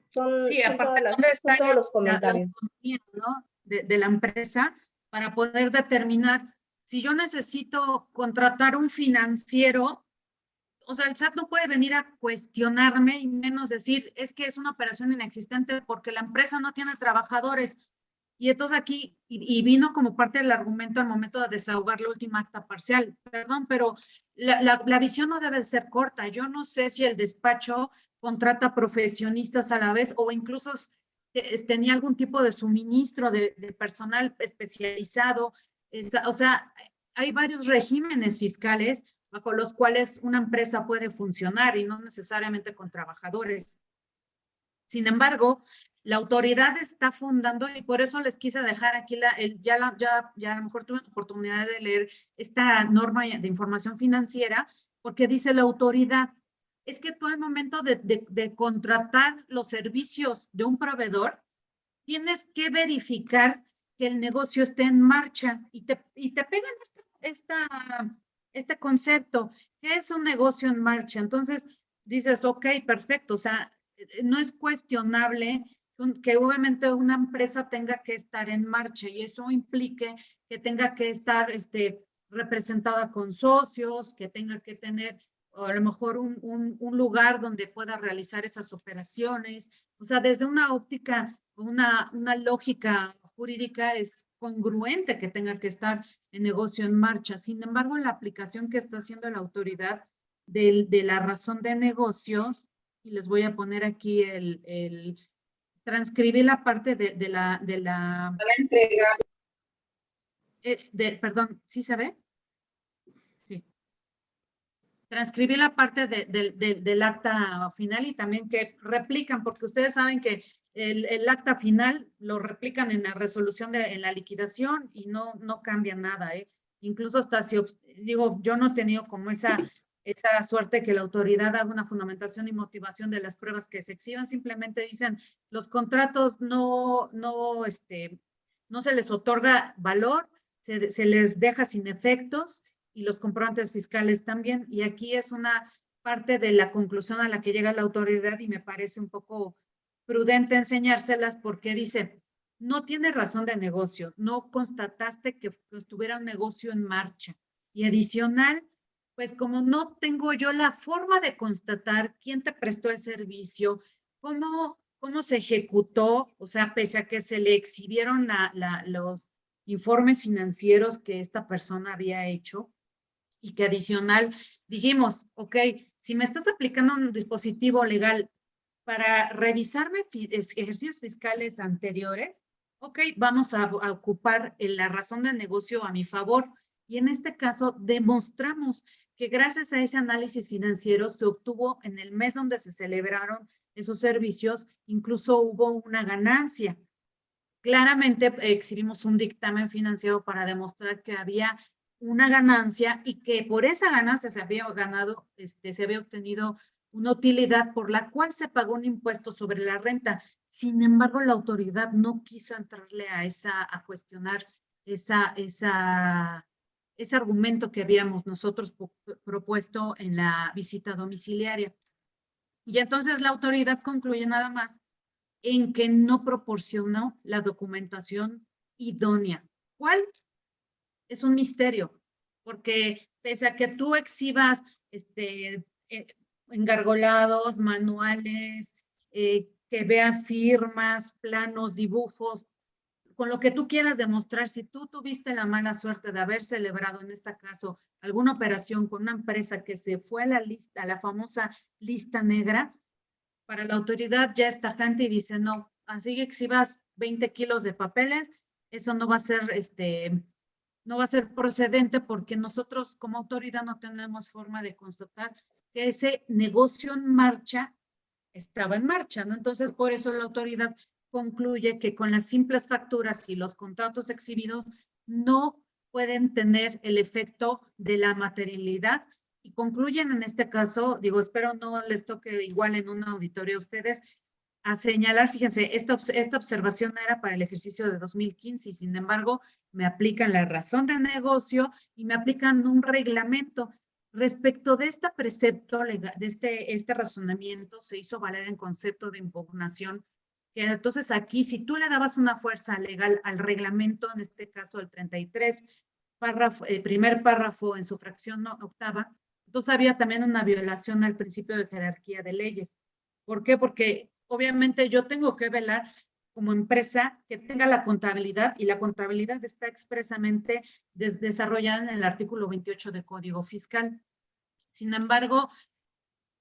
Son todos los comentarios. La autonomía, ¿no? de la empresa para poder determinar si yo necesito contratar un financiero. O sea, el SAT no puede venir a cuestionarme y menos decir, es que es una operación inexistente porque la empresa no tiene trabajadores. Y entonces aquí, y vino como parte del argumento al momento de desahogar la última acta parcial. Perdón, pero la visión no debe ser corta. Yo no sé si el despacho contrata profesionistas a la vez o incluso tenía algún tipo de suministro de personal especializado. O sea, hay varios regímenes fiscales bajo los cuales una empresa puede funcionar y no necesariamente con trabajadores. Sin embargo, la autoridad está fundando, y por eso les quise dejar aquí, ya a lo mejor tuve la oportunidad de leer esta norma de información financiera, porque dice la autoridad, es que tú al momento de contratar los servicios de un proveedor, tienes que verificar que el negocio esté en marcha y te pegan este concepto, ¿qué es un negocio en marcha? Entonces dices, ok, perfecto, o sea, no es cuestionable que obviamente una empresa tenga que estar en marcha y eso implique que tenga que estar representada con socios, que tenga que tener a lo mejor un lugar donde pueda realizar esas operaciones. O sea, desde una óptica, una lógica jurídica es congruente que tenga que estar el negocio en marcha. Sin embargo, la aplicación que está haciendo la autoridad de la razón de negocios, y les voy a poner aquí transcribir la parte de la entrega. Perdón, ¿sí se ve? Sí. Transcribir la parte del acta final y también que replican, porque ustedes saben que el acta final lo replican en la resolución en la liquidación y no cambia nada, ¿eh? Incluso hasta si, digo, yo no he tenido como esa suerte que la autoridad haga una fundamentación y motivación de las pruebas que se exhiban, simplemente dicen, los contratos no se les otorga valor, se les deja sin efectos, y los comprobantes fiscales también, y aquí es una parte de la conclusión a la que llega la autoridad y me parece un poco prudente enseñárselas porque dice, no tiene razón de negocio, no constataste que estuviera un negocio en marcha, y adicional, pues como no tengo yo la forma de constatar quién te prestó el servicio, cómo se ejecutó, o sea, pese a que se le exhibieron los informes financieros que esta persona había hecho, y que adicional dijimos, ok, si me estás aplicando un dispositivo legal para revisarme ejercicios fiscales anteriores, ok, vamos a ocupar la razón del negocio a mi favor. Y en este caso demostramos que gracias a ese análisis financiero se obtuvo en el mes donde se celebraron esos servicios, incluso hubo una ganancia. Claramente exhibimos un dictamen financiero para demostrar que había una ganancia y que por esa ganancia se había ganado, se había obtenido una utilidad por la cual se pagó un impuesto sobre la renta. Sin embargo, la autoridad no quiso entrarle a cuestionar ese argumento que habíamos nosotros propuesto en la visita domiciliaria. Y entonces la autoridad concluye nada más en que no proporcionó la documentación idónea. ¿Cuál? Es un misterio, porque pese a que tú exhibas engargolados, manuales, que vean firmas, planos, dibujos, con lo que tú quieras demostrar, si tú tuviste la mala suerte de haber celebrado, en este caso, alguna operación con una empresa que se fue a la lista, a la famosa lista negra, para la autoridad ya es tajante y dice, no, así que exhibas 20 kilos de papeles, eso no va a ser, no va a ser procedente porque nosotros como autoridad no tenemos forma de constatar que ese negocio en marcha estaba en marcha, ¿no? Entonces, por eso la autoridad concluye que con las simples facturas y los contratos exhibidos no pueden tener el efecto de la materialidad y concluyen en este caso, digo, espero no les toque igual en un auditorio a ustedes, a señalar, fíjense, esta observación era para el ejercicio de 2015 y sin embargo me aplican la razón de negocio y me aplican un reglamento. Respecto de este precepto, de este razonamiento, se hizo valer en concepto de impugnación, que entonces aquí, si tú le dabas una fuerza legal al reglamento, en este caso el 33, primer párrafo en su fracción octava, entonces había también una violación al principio de jerarquía de leyes. ¿Por qué? Porque obviamente yo tengo que velar como empresa que tenga la contabilidad y la contabilidad está expresamente desarrollada en el artículo 28 del Código Fiscal. Sin embargo,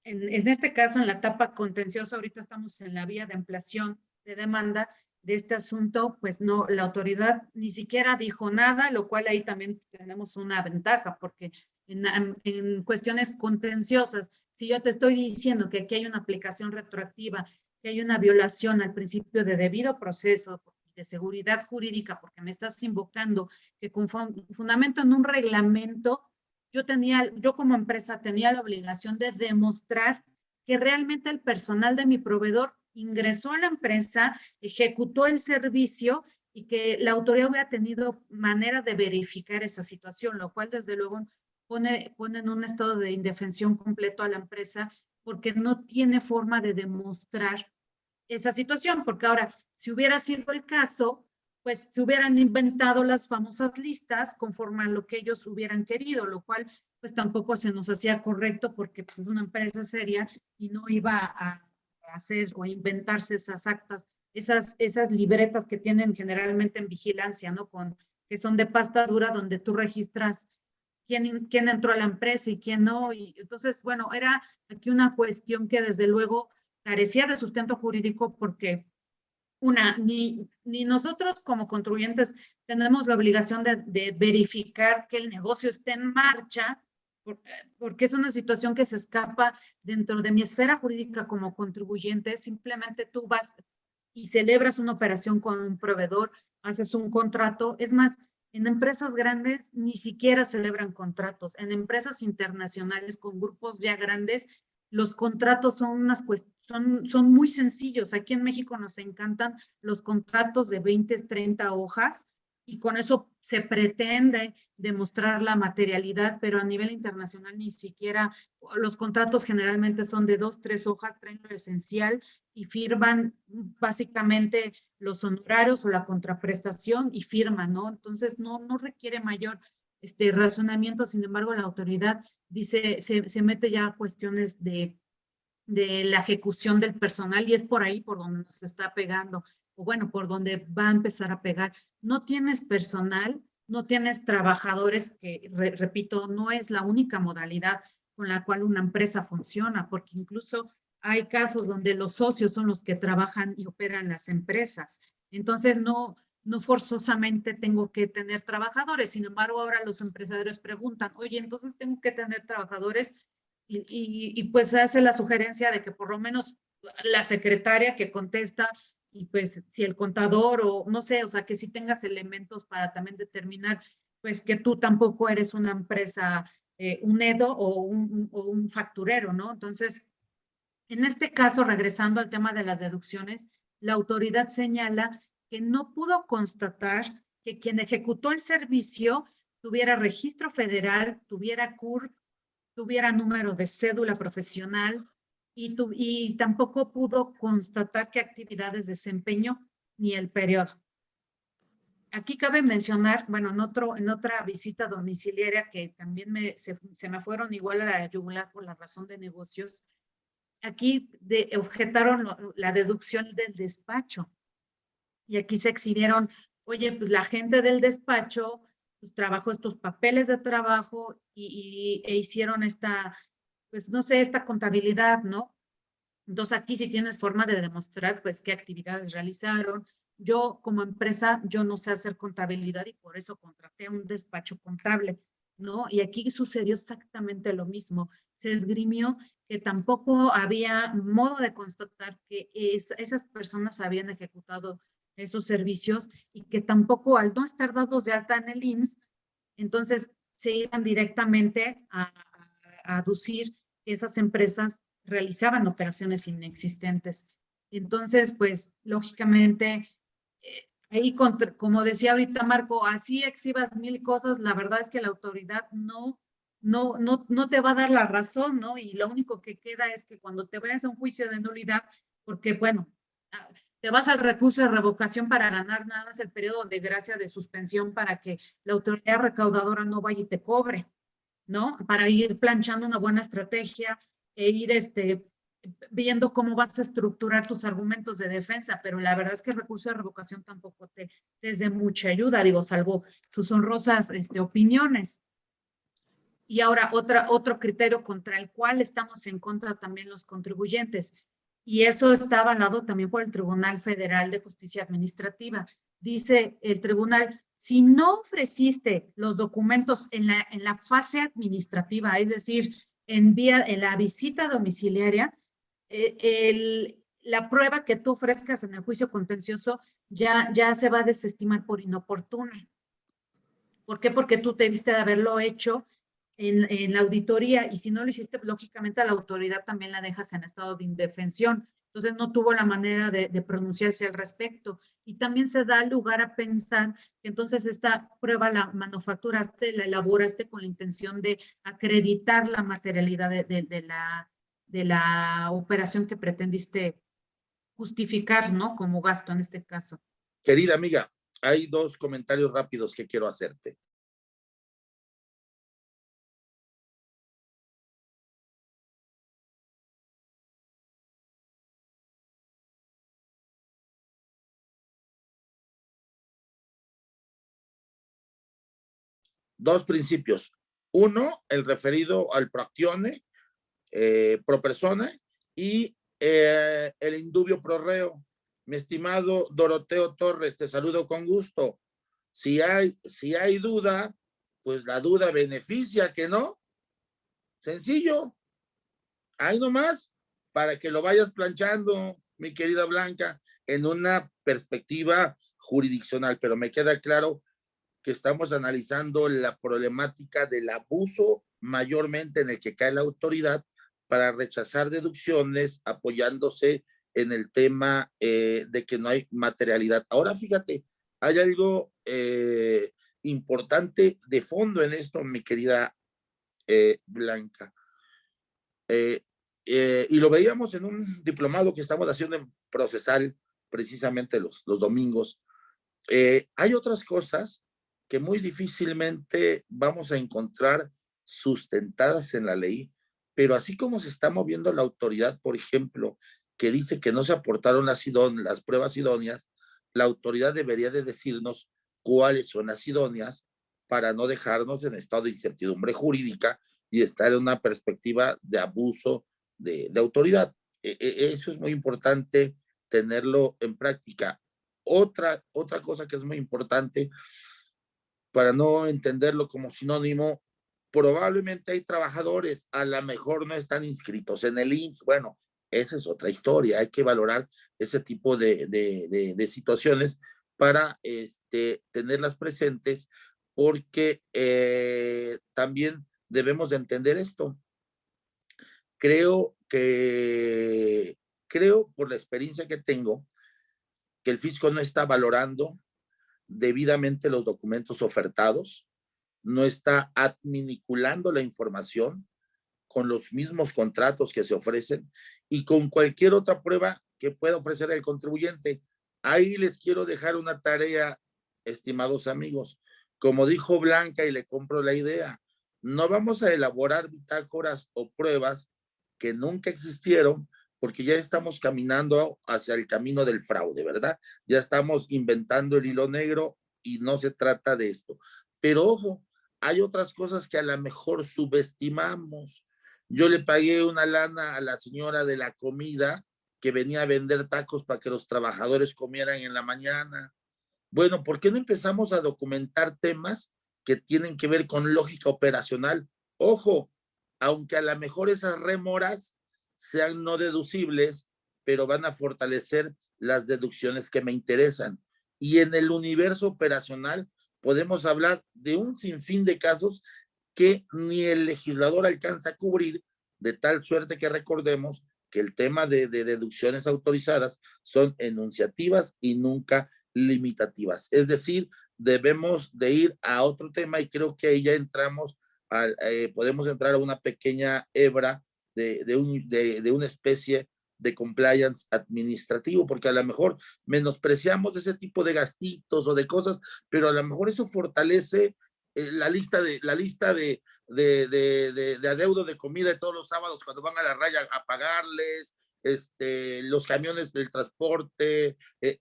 en este caso, en la etapa contenciosa, ahorita estamos en la vía de ampliación de demanda de este asunto, pues no, la autoridad ni siquiera dijo nada, lo cual ahí también tenemos una ventaja, porque en cuestiones contenciosas, si yo te estoy diciendo que aquí hay una aplicación retroactiva, que hay una violación al principio de debido proceso, de seguridad jurídica, porque me estás invocando que con fundamento en un reglamento, yo como empresa tenía la obligación de demostrar que realmente el personal de mi proveedor ingresó a la empresa, ejecutó el servicio y que la autoridad hubiera tenido manera de verificar esa situación, lo cual desde luego pone en un estado de indefensión completo a la empresa porque no tiene forma de demostrar esa situación, porque ahora, si hubiera sido el caso, pues se hubieran inventado las famosas listas conforme a lo que ellos hubieran querido, lo cual pues tampoco se nos hacía correcto porque pues, es una empresa seria y no iba a hacer o inventarse esas actas, esas libretas que tienen generalmente en vigilancia, ¿no? Que son de pasta dura donde tú registras quién entró a la empresa y quién no. Y entonces, bueno, era aquí una cuestión que desde luego carecía de sustento jurídico porque ni nosotros como contribuyentes tenemos la obligación de verificar que el negocio esté en marcha, porque es una situación que se escapa dentro de mi esfera jurídica como contribuyente. Simplemente tú vas y celebras una operación con un proveedor, haces un contrato. Es más, en empresas grandes ni siquiera celebran contratos. En empresas internacionales con grupos ya grandes, los contratos son muy sencillos. Aquí en México nos encantan los contratos de 20, 30 hojas y con eso se pretende demostrar la materialidad, pero a nivel internacional ni siquiera, los contratos generalmente son de 2, 3 hojas, traen lo esencial y firman básicamente los honorarios o la contraprestación y firman, ¿no? Entonces no requiere mayor razonamiento. Sin embargo, la autoridad dice, se mete ya a cuestiones de la ejecución del personal y es por ahí por donde nos está pegando, o bueno, por donde va a empezar a pegar. No tienes personal, no tienes trabajadores, que repito, no es la única modalidad con la cual una empresa funciona, porque incluso hay casos donde los socios son los que trabajan y operan las empresas. Entonces, no no forzosamente tengo que tener trabajadores. Sin embargo, ahora los empresarios preguntan, oye, entonces tengo que tener trabajadores y pues hace la sugerencia de que por lo menos la secretaria que contesta y pues si el contador o no sé, o sea, que si tengas elementos para también determinar pues que tú tampoco eres una empresa, un EDO o un facturero, ¿no? Entonces, en este caso, regresando al tema de las deducciones, la autoridad señala que no pudo constatar que quien ejecutó el servicio tuviera registro federal, tuviera CUR, tuviera número de cédula profesional y tampoco pudo constatar qué actividades desempeñó ni el periodo. Aquí cabe mencionar, bueno, en otra visita domiciliaria que también se me fueron igual a la yugular por la razón de negocios, aquí objetaron la deducción del despacho. Y aquí se exhibieron, oye, pues la gente del despacho pues, trabajó estos papeles de trabajo e hicieron esta, pues no sé, esta contabilidad, ¿no? Entonces aquí sí tienes forma de demostrar pues qué actividades realizaron. Yo como empresa, yo no sé hacer contabilidad y por eso contraté un despacho contable, ¿no? Y aquí sucedió exactamente lo mismo. Se esgrimió que tampoco había modo de constatar que esas personas habían ejecutado esos servicios y que tampoco al no estar dados de alta en el IMSS, entonces se iban directamente a aducir que esas empresas realizaban operaciones inexistentes. Entonces, pues, lógicamente, ahí, como decía ahorita Marco, así exhibas mil cosas, la verdad es que la autoridad no te va a dar la razón, ¿no? Y lo único que queda es que cuando te vayas a un juicio de nulidad, porque, bueno, te vas al recurso de revocación para ganar nada más el periodo de gracia de suspensión para que la autoridad recaudadora no vaya y te cobre, ¿no? Para ir planchando una buena estrategia e ir viendo cómo vas a estructurar tus argumentos de defensa, pero la verdad es que el recurso de revocación tampoco te es de mucha ayuda, digo, salvo sus honrosas opiniones. Y ahora otro criterio contra el cual estamos en contra también los contribuyentes, y eso está avalado también por el Tribunal Federal de Justicia Administrativa. Dice el tribunal, si no ofreciste los documentos en la fase administrativa, es decir, en la visita domiciliaria, la prueba que tú ofrezcas en el juicio contencioso ya se va a desestimar por inoportuna. ¿Por qué? Porque tú debiste de haberlo hecho en la auditoría y si no lo hiciste, lógicamente a la autoridad también la dejas en estado de indefensión. Entonces no tuvo la manera de pronunciarse al respecto. Y también se da lugar a pensar que entonces esta prueba la manufacturaste, la elaboraste con la intención de acreditar la materialidad de la operación que pretendiste justificar, ¿no? Como gasto en este caso. Querida amiga, hay dos comentarios rápidos que quiero hacerte. Dos principios. Uno, el referido al proactione, pro persona, y el indubio pro reo. Mi estimado Doroteo Torres, te saludo con gusto. Si hay duda, pues la duda beneficia, ¿que no? Sencillo. Ahí nomás, para que lo vayas planchando, mi querida Blanca, en una perspectiva jurisdiccional, pero me queda claro que estamos analizando la problemática del abuso mayormente en el que cae la autoridad para rechazar deducciones apoyándose en el tema de que no hay materialidad. Ahora fíjate, hay algo importante de fondo en esto, mi querida Blanca. Y lo veíamos en un diplomado que estamos haciendo en procesal precisamente los domingos. Hay otras cosas que muy difícilmente vamos a encontrar sustentadas en la ley, pero así como se está moviendo la autoridad, por ejemplo, que dice que no se aportaron las pruebas idóneas, la autoridad debería de decirnos cuáles son las idóneas para no dejarnos en estado de incertidumbre jurídica y estar en una perspectiva de abuso de autoridad. Eso es muy importante tenerlo en práctica. otra cosa que es muy importante para no entenderlo como sinónimo, probablemente hay trabajadores, a lo mejor no están inscritos en el IMSS. Bueno, esa es otra historia. Hay que valorar ese tipo de situaciones para tenerlas presentes, porque también debemos de entender esto. Creo por la experiencia que tengo, que el fisco no está valorando debidamente los documentos ofertados, no está adminiculando la información con los mismos contratos que se ofrecen y con cualquier otra prueba que pueda ofrecer el contribuyente. Ahí les quiero dejar una tarea, estimados amigos. Como dijo Blanca, y le compro la idea, no vamos a elaborar bitácoras o pruebas que nunca existieron, porque ya estamos caminando hacia el camino del fraude, ¿verdad? Ya estamos inventando el hilo negro y no se trata de esto. Pero ojo, hay otras cosas que a lo mejor subestimamos. Yo le pagué una lana a la señora de la comida que venía a vender tacos para que los trabajadores comieran en la mañana. Bueno, ¿por qué no empezamos a documentar temas que tienen que ver con lógica operacional? Ojo, aunque a lo mejor esas rémoras sean no deducibles, pero van a fortalecer las deducciones que me interesan. Y en el universo operacional podemos hablar de un sinfín de casos que ni el legislador alcanza a cubrir, de tal suerte que recordemos que el tema de deducciones autorizadas son enunciativas y nunca limitativas. Es decir, debemos de ir a otro tema, y creo que ahí ya entramos, podemos entrar a una pequeña hebra de una especie de compliance administrativo, porque a lo mejor menospreciamos ese tipo de gastitos o de cosas, pero a lo mejor eso fortalece la lista de adeudo de comida de todos los sábados cuando van a la raya a pagarles, los camiones del transporte,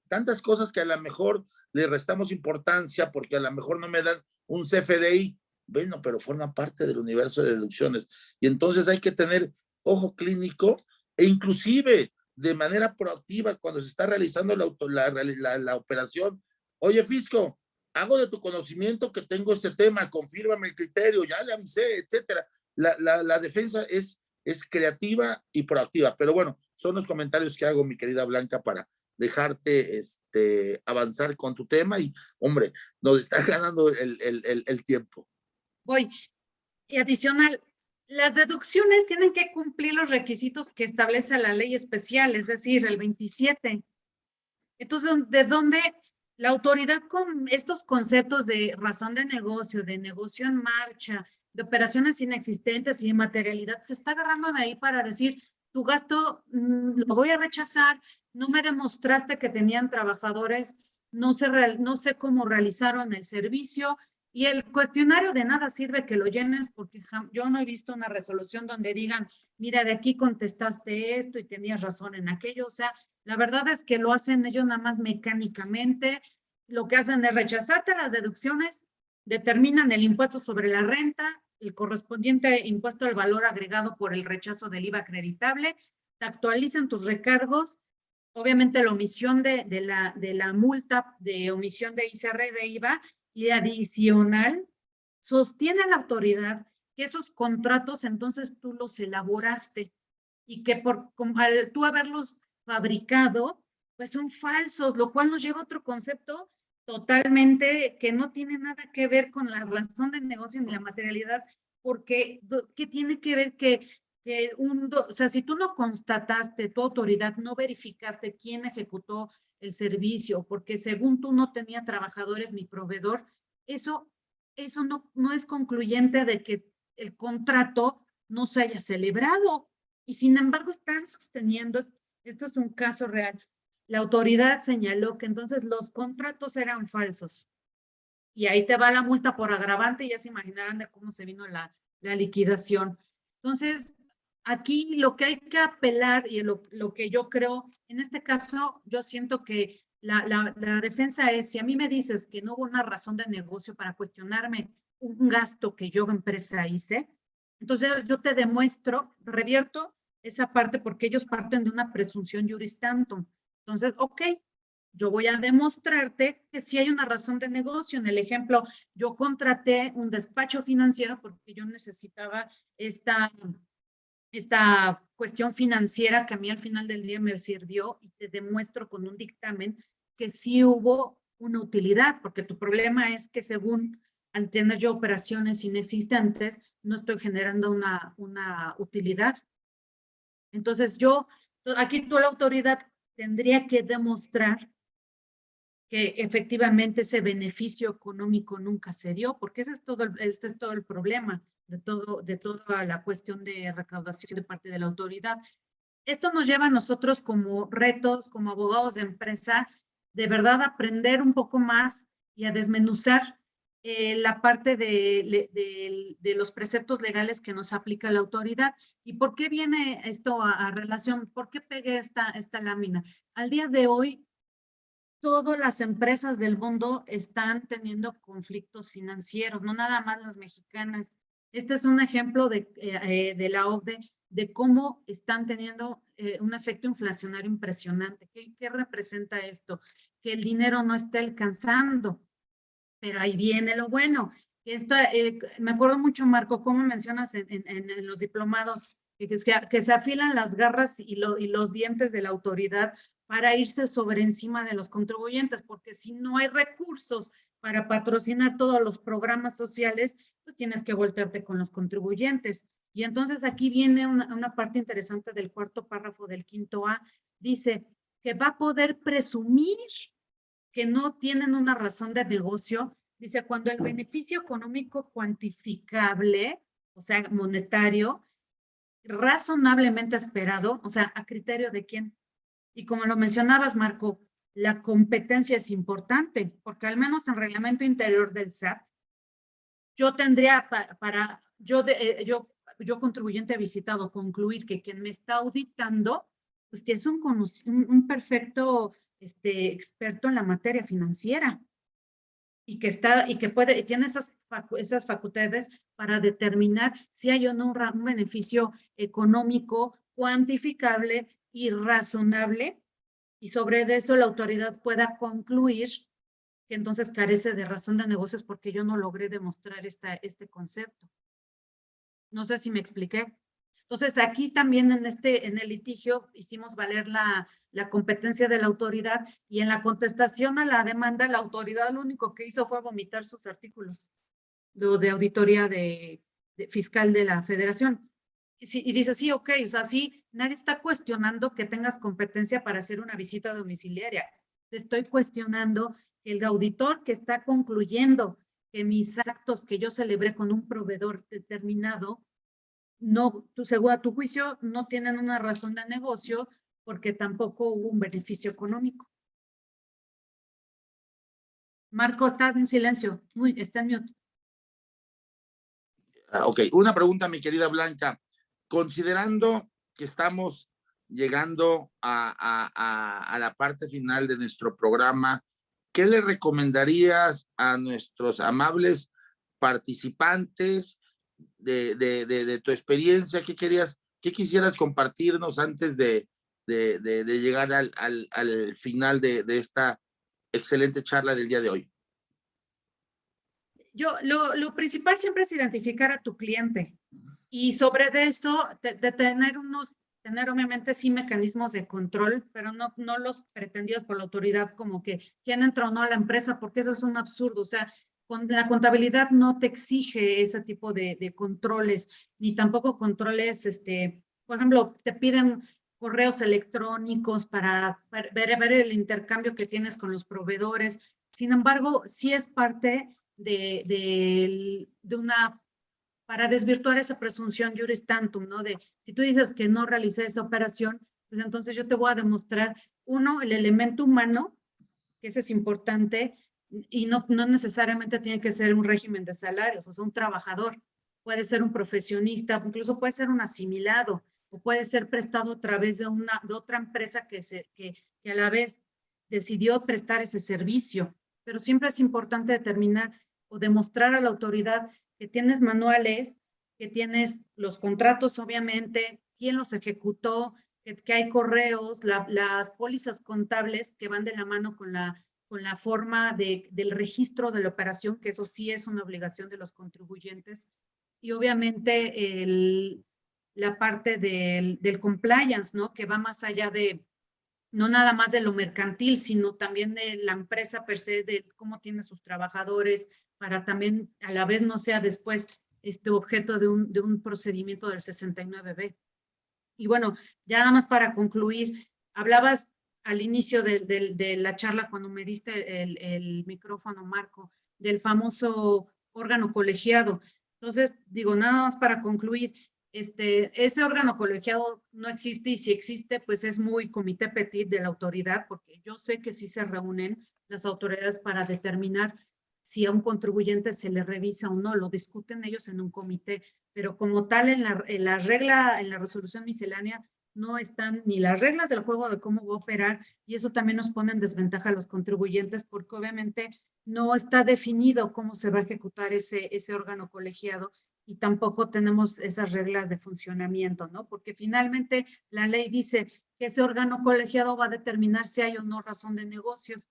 tantas cosas que a lo mejor le restamos importancia porque a lo mejor no me dan un CFDI. Bueno, pero forma parte del universo de deducciones, y entonces hay que tener ojo clínico, e inclusive de manera proactiva cuando se está realizando la operación. Oye, fisco, hago de tu conocimiento que tengo este tema, confírmame el criterio, ya le avisé, etcétera. La defensa es creativa y proactiva, pero bueno, son los comentarios que hago, mi querida Blanca, para dejarte avanzar con tu tema, y hombre, nos está ganando el tiempo. Voy. Y adicional, las deducciones tienen que cumplir los requisitos que establece la ley especial, es decir, el 27. Entonces, ¿de dónde la autoridad con estos conceptos de razón de negocio en marcha, de operaciones inexistentes y de materialidad, se está agarrando de ahí para decir, tu gasto lo voy a rechazar, no me demostraste que tenían trabajadores, no sé cómo realizaron el servicio? Y el cuestionario de nada sirve que lo llenes, porque yo no he visto una resolución donde digan, mira, de aquí contestaste esto y tenías razón en aquello. O sea, la verdad es que lo hacen ellos nada más mecánicamente. Lo que hacen es rechazarte las deducciones, determinan el impuesto sobre la renta, el correspondiente impuesto al valor agregado por el rechazo del IVA acreditable, te actualizan tus recargos, obviamente la omisión de la multa de omisión de ICR de IVA, y adicional, sostiene la autoridad que esos contratos entonces tú los elaboraste y que al tú haberlos fabricado, pues son falsos, lo cual nos lleva a otro concepto totalmente que no tiene nada que ver con la razón del negocio ni la materialidad, porque ¿qué tiene que ver o sea, si tú no constataste, tu autoridad no verificaste quién ejecutó el servicio, porque según tú no tenía trabajadores ni proveedor, eso no es concluyente de que el contrato no se haya celebrado. Y sin embargo están sosteniendo, esto es un caso real, la autoridad señaló que entonces los contratos eran falsos. Y ahí te va la multa por agravante, y ya se imaginarán de cómo se vino la liquidación. Entonces, aquí lo que hay que apelar, y lo que yo creo, en este caso, yo siento que la defensa es, si a mí me dices que no hubo una razón de negocio para cuestionarme un gasto que yo, empresa, hice, entonces yo te demuestro, revierto esa parte, porque ellos parten de una presunción juris tantum. Entonces, ok, yo voy a demostrarte que sí hay una razón de negocio. En el ejemplo, yo contraté un despacho financiero porque yo necesitaba esta cuestión financiera que a mí al final del día me sirvió, y te demuestro con un dictamen que sí hubo una utilidad, porque tu problema es que según al tener yo operaciones inexistentes, no estoy generando una utilidad. Entonces aquí toda la autoridad tendría que demostrar que efectivamente ese beneficio económico nunca se dio, porque este es todo el problema de toda la cuestión de recaudación de parte de la autoridad. Esto nos lleva a nosotros como retos, como abogados de empresa, de verdad aprender un poco más y a desmenuzar la parte de los preceptos legales que nos aplica la autoridad. ¿Y por qué viene esto a relación? ¿Por qué pegué esta lámina? Al día de hoy, todas las empresas del mundo están teniendo conflictos financieros, no nada más las mexicanas. Este es un ejemplo de la OCDE, de cómo están teniendo un efecto inflacionario impresionante. ¿Qué representa esto? Que el dinero no está alcanzando, pero ahí viene lo bueno. Me acuerdo mucho, Marco, cómo mencionas en los diplomados, que se afilan las garras y los dientes de la autoridad para irse sobre encima de los contribuyentes, porque si no hay recursos para patrocinar todos los programas sociales, pues tienes que voltearte con los contribuyentes. Y entonces aquí viene una parte interesante del cuarto párrafo del quinto A. Dice que va a poder presumir que no tienen una razón de negocio. Dice, cuando el beneficio económico cuantificable, o sea, monetario, razonablemente esperado, o sea, ¿a criterio de quién? Y como lo mencionabas, Marco, la competencia es importante, porque al menos en reglamento interior del SAT, yo tendría yo contribuyente visitado, concluir que quien me está auditando, pues que es un perfecto experto en la materia financiera y que tiene esas facultades para determinar si hay o no un beneficio económico cuantificable y razonable, y sobre eso la autoridad pueda concluir que entonces carece de razón de negocios porque yo no logré demostrar este concepto. No sé si me expliqué. Entonces, aquí también en el litigio hicimos valer la competencia de la autoridad, y en la contestación a la demanda, la autoridad lo único que hizo fue vomitar sus artículos de auditoría fiscal de la federación. Y dice, sí, ok, o sea, sí, nadie está cuestionando que tengas competencia para hacer una visita domiciliaria. Te estoy cuestionando que el auditor que está concluyendo que mis actos que yo celebré con un proveedor determinado, no, a tu juicio, no tienen una razón de negocio porque tampoco hubo un beneficio económico. Marco, está en silencio. Está en mute. Ok, una pregunta, mi querida Blanca. Considerando que estamos llegando a la parte final de nuestro programa, ¿qué le recomendarías a nuestros amables participantes de tu experiencia? ¿Qué quisieras compartirnos antes de llegar al final de esta excelente charla del día de hoy? Lo principal siempre es identificar a tu cliente, y sobre eso tener obviamente sí mecanismos de control, pero no los pretendidos por la autoridad, como que quién entra o no a la empresa, porque eso es un absurdo. O sea, la contabilidad no te exige ese tipo de controles, ni tampoco controles, por ejemplo, te piden correos electrónicos para ver el intercambio que tienes con los proveedores. Sin embargo, sí es parte para desvirtuar esa presunción juris tantum, ¿no? Si tú dices que no realicé esa operación, pues entonces yo te voy a demostrar, uno, el elemento humano, que ese es importante, y no necesariamente tiene que ser un régimen de salarios, o sea, un trabajador, puede ser un profesionista, incluso puede ser un asimilado, o puede ser prestado a través de otra empresa que a la vez decidió prestar ese servicio. Pero siempre es importante determinar o demostrar a la autoridad que tienes manuales, que tienes los contratos, obviamente, quién los ejecutó, que hay correos, las pólizas contables que van de la mano con la forma del registro de la operación, que eso sí es una obligación de los contribuyentes, y obviamente la parte del compliance, ¿no? Que va más allá no nada más de lo mercantil, sino también de la empresa per se, de cómo tiene sus trabajadores, para también a la vez no sea después objeto de un procedimiento del 69B. Y bueno, ya nada más para concluir, hablabas al inicio de la charla cuando me diste el micrófono, Marco, del famoso órgano colegiado. Entonces, digo, nada más para concluir, ese órgano colegiado no existe, y si existe, pues es muy comité petit de la autoridad, porque yo sé que sí se reúnen las autoridades para determinar si a un contribuyente se le revisa o no, lo discuten ellos en un comité, pero como tal en la regla, en la resolución miscelánea, no están ni las reglas del juego de cómo va a operar, y eso también nos pone en desventaja a los contribuyentes, porque obviamente no está definido cómo se va a ejecutar ese órgano colegiado, y tampoco tenemos esas reglas de funcionamiento, ¿no? Porque finalmente la ley dice que ese órgano colegiado va a determinar si hay o no razón de negocios,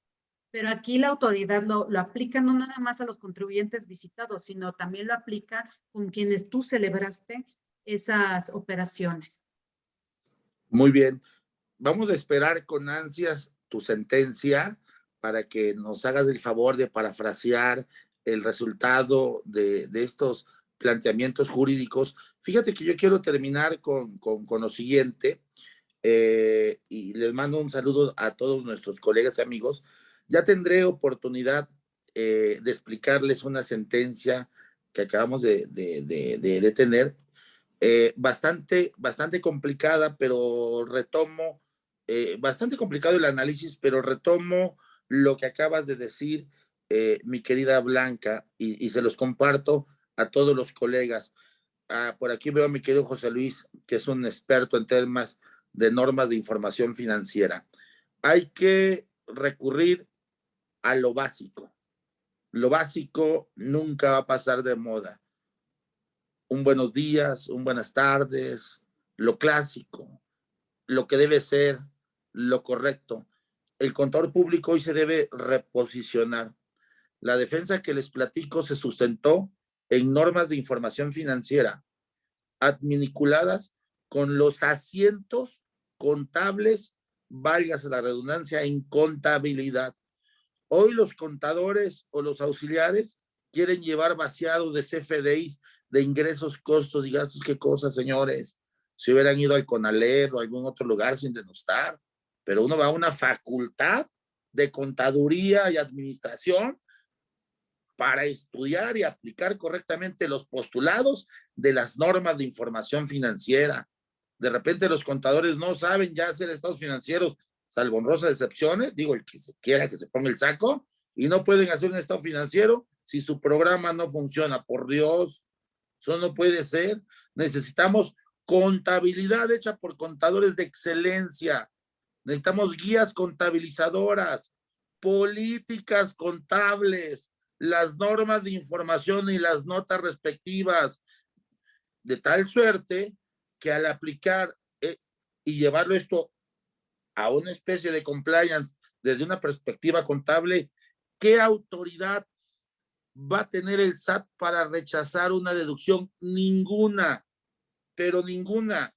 pero aquí la autoridad lo aplica no nada más a los contribuyentes visitados, sino también lo aplica con quienes tú celebraste esas operaciones. Muy bien. Vamos a esperar con ansias tu sentencia para que nos hagas el favor de parafrasear el resultado de estos planteamientos jurídicos. Fíjate que yo quiero terminar con lo siguiente, y les mando un saludo a todos nuestros colegas y amigos. Ya tendré oportunidad de explicarles una sentencia que acabamos de tener, bastante complicada, pero retomo, bastante complicado el análisis, pero retomo lo que acabas de decir, mi querida Blanca, y se los comparto a todos los colegas. Por aquí veo a mi querido José Luis, que es un experto en temas de normas de información financiera. Hay que recurrir a lo básico. Lo básico nunca va a pasar de moda. Un buenos días, un buenas tardes, lo clásico, lo que debe ser, lo correcto. El contador público hoy se debe reposicionar. La defensa que les platico se sustentó en normas de información financiera, adminiculadas con los asientos contables, válgase la redundancia, en contabilidad. Hoy los contadores o los auxiliares quieren llevar vaciados de CFDIs, de ingresos, costos y gastos. ¿Qué cosas, señores? Si hubieran ido al CONALEP o a algún otro lugar sin denostar, pero uno va a una facultad de contaduría y administración para estudiar y aplicar correctamente los postulados de las normas de información financiera. De repente los contadores no saben ya hacer estados financieros, salvo honrosas excepciones, digo, el que se quiera que se ponga el saco, y no pueden hacer un estado financiero si su programa no funciona. Por Dios, eso no puede ser. Necesitamos contabilidad hecha por contadores de excelencia. Necesitamos guías contabilizadoras, políticas contables, las normas de información y las notas respectivas, de tal suerte que al aplicar y llevarlo esto a una especie de compliance desde una perspectiva contable, ¿qué autoridad va a tener el SAT para rechazar una deducción? Ninguna, pero ninguna.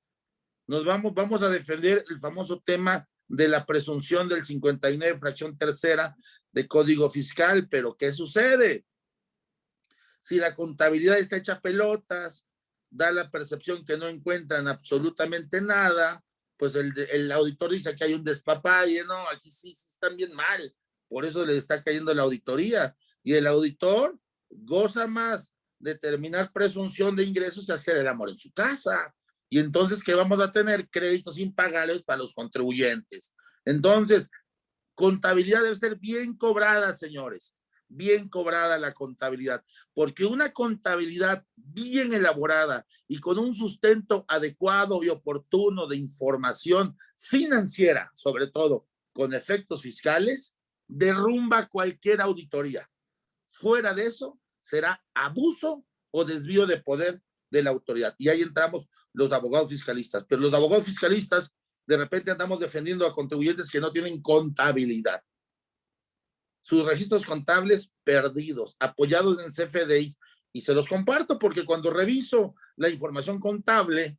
Vamos a defender el famoso tema de la presunción del 59, fracción tercera de Código Fiscal, pero ¿qué sucede? Si la contabilidad está hecha pelotas, da la percepción que no encuentran absolutamente nada, pues el auditor dice que hay un despapalle, no, aquí sí están bien mal, por eso le está cayendo la auditoría, y el auditor goza más de terminar presunción de ingresos que hacer el amor en su casa, y entonces ¿qué vamos a tener? Créditos impagables para los contribuyentes. Entonces, contabilidad debe ser bien cobrada, señores, bien cobrada la contabilidad, porque una contabilidad bien elaborada y con un sustento adecuado y oportuno de información financiera, sobre todo con efectos fiscales, derrumba cualquier auditoría. Fuera de eso, será abuso o desvío de poder de la autoridad. Y ahí entramos los abogados fiscalistas. Pero los abogados fiscalistas de repente andamos defendiendo a contribuyentes que no tienen contabilidad. Sus registros contables perdidos, apoyados en CFDIs, y se los comparto porque cuando reviso la información contable,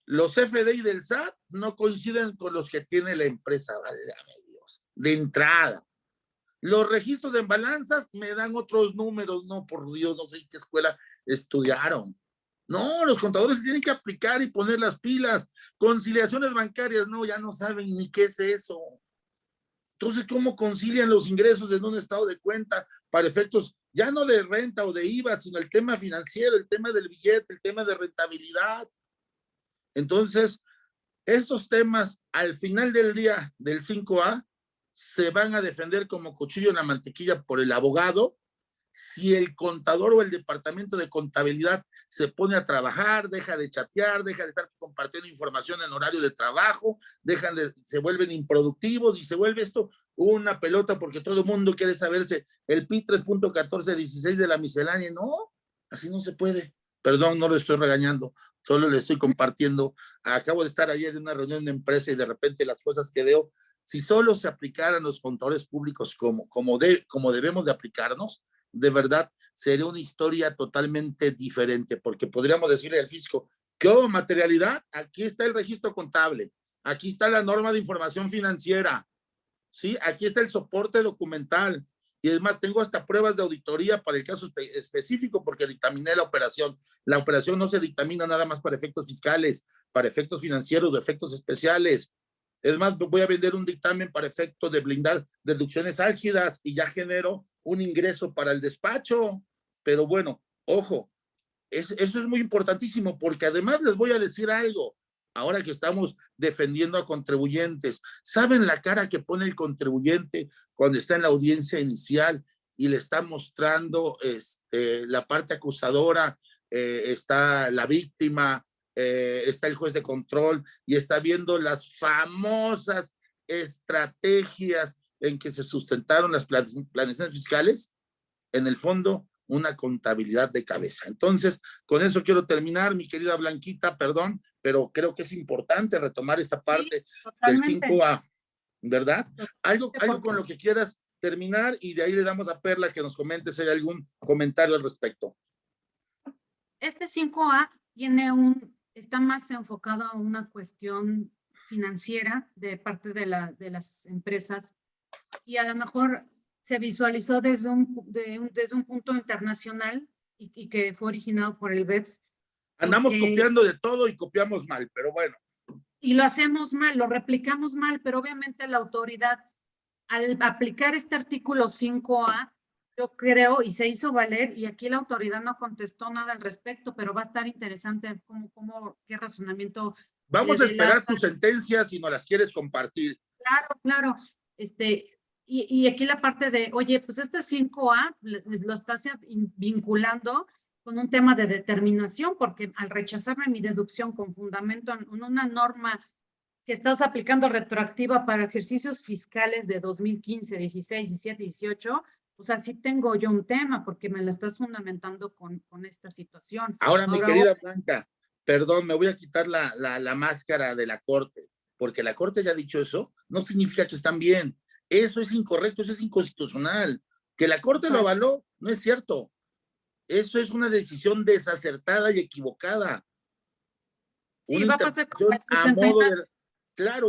los CFDI del SAT no coinciden con los que tiene la empresa, válgame Dios, de entrada. Los registros de balanzas me dan otros números, no, por Dios, no sé en qué escuela estudiaron. No, los contadores tienen que aplicar y poner las pilas. Conciliaciones bancarias, no, ya no saben ni qué es eso. Entonces, ¿cómo concilian los ingresos en un estado de cuenta para efectos ya no de renta o de IVA, sino el tema financiero, el tema del billete, el tema de rentabilidad? Entonces, estos temas al final del día del 5A se van a defender como cuchillo en la mantequilla por el abogado si el contador o el departamento de contabilidad se pone a trabajar, deja de chatear, deja de estar compartiendo información en horario de trabajo, se vuelven improductivos y se vuelve esto una pelota porque todo el mundo quiere saberse el PI 3.1416 de la miscelánea. No, así no se puede. Perdón, no lo estoy regañando, solo le estoy compartiendo. Acabo de estar ayer en una reunión de empresa y de repente las cosas que veo, si solo se aplicaran los contadores públicos como debemos de aplicarnos, de verdad sería una historia totalmente diferente, porque podríamos decirle al fisco, ¿qué hubo materialidad? Aquí está el registro contable, aquí está la norma de información financiera, ¿sí? Aquí está el soporte documental, y además tengo hasta pruebas de auditoría para el caso específico, porque dictaminé la operación. La operación no se dictamina nada más para efectos fiscales, para efectos financieros o efectos especiales. Es más, voy a vender un dictamen para efecto de blindar deducciones álgidas y ya genero un ingreso para el despacho. Pero bueno, ojo, eso es muy importantísimo porque además les voy a decir algo. Ahora que estamos defendiendo a contribuyentes, ¿saben la cara que pone el contribuyente cuando está en la audiencia inicial y le está mostrando la parte acusadora, está la víctima, está el juez de control y está viendo las famosas estrategias en que se sustentaron las planeaciones fiscales? En el fondo, una contabilidad de cabeza. Entonces, con eso quiero terminar, mi querida Blanquita, perdón, pero creo que es importante retomar esta parte del 5A, ¿verdad? Algo con lo que quieras terminar y de ahí le damos a Perla que nos comente si hay algún comentario al respecto. Este 5A está más enfocado a una cuestión financiera de parte de las empresas y a lo mejor se visualizó desde un punto internacional y que fue originado por el BEPS. Andamos copiando de todo y copiamos mal, pero bueno. Y lo hacemos mal, lo replicamos mal, pero obviamente la autoridad, al aplicar este artículo 5A, yo creo, y se hizo valer, y aquí la autoridad no contestó nada al respecto, pero va a estar interesante qué razonamiento. Vamos a esperar tu sentencia si no las quieres compartir. Claro. Y aquí la parte de, oye, pues este 5A lo estás vinculando con un tema de determinación, porque al rechazarme mi deducción con fundamento en una norma que estás aplicando retroactiva para ejercicios fiscales de 2015, 16, 17, 18, o sea, sí tengo yo un tema porque me la estás fundamentando con esta situación. Ahora, mi querida Blanca, perdón, me voy a quitar la máscara de la Corte, porque la Corte ya ha dicho eso, no significa que están bien. Eso es incorrecto, eso es inconstitucional. Que la Corte lo avaló, no es cierto. Eso es una decisión desacertada y equivocada. Sí, una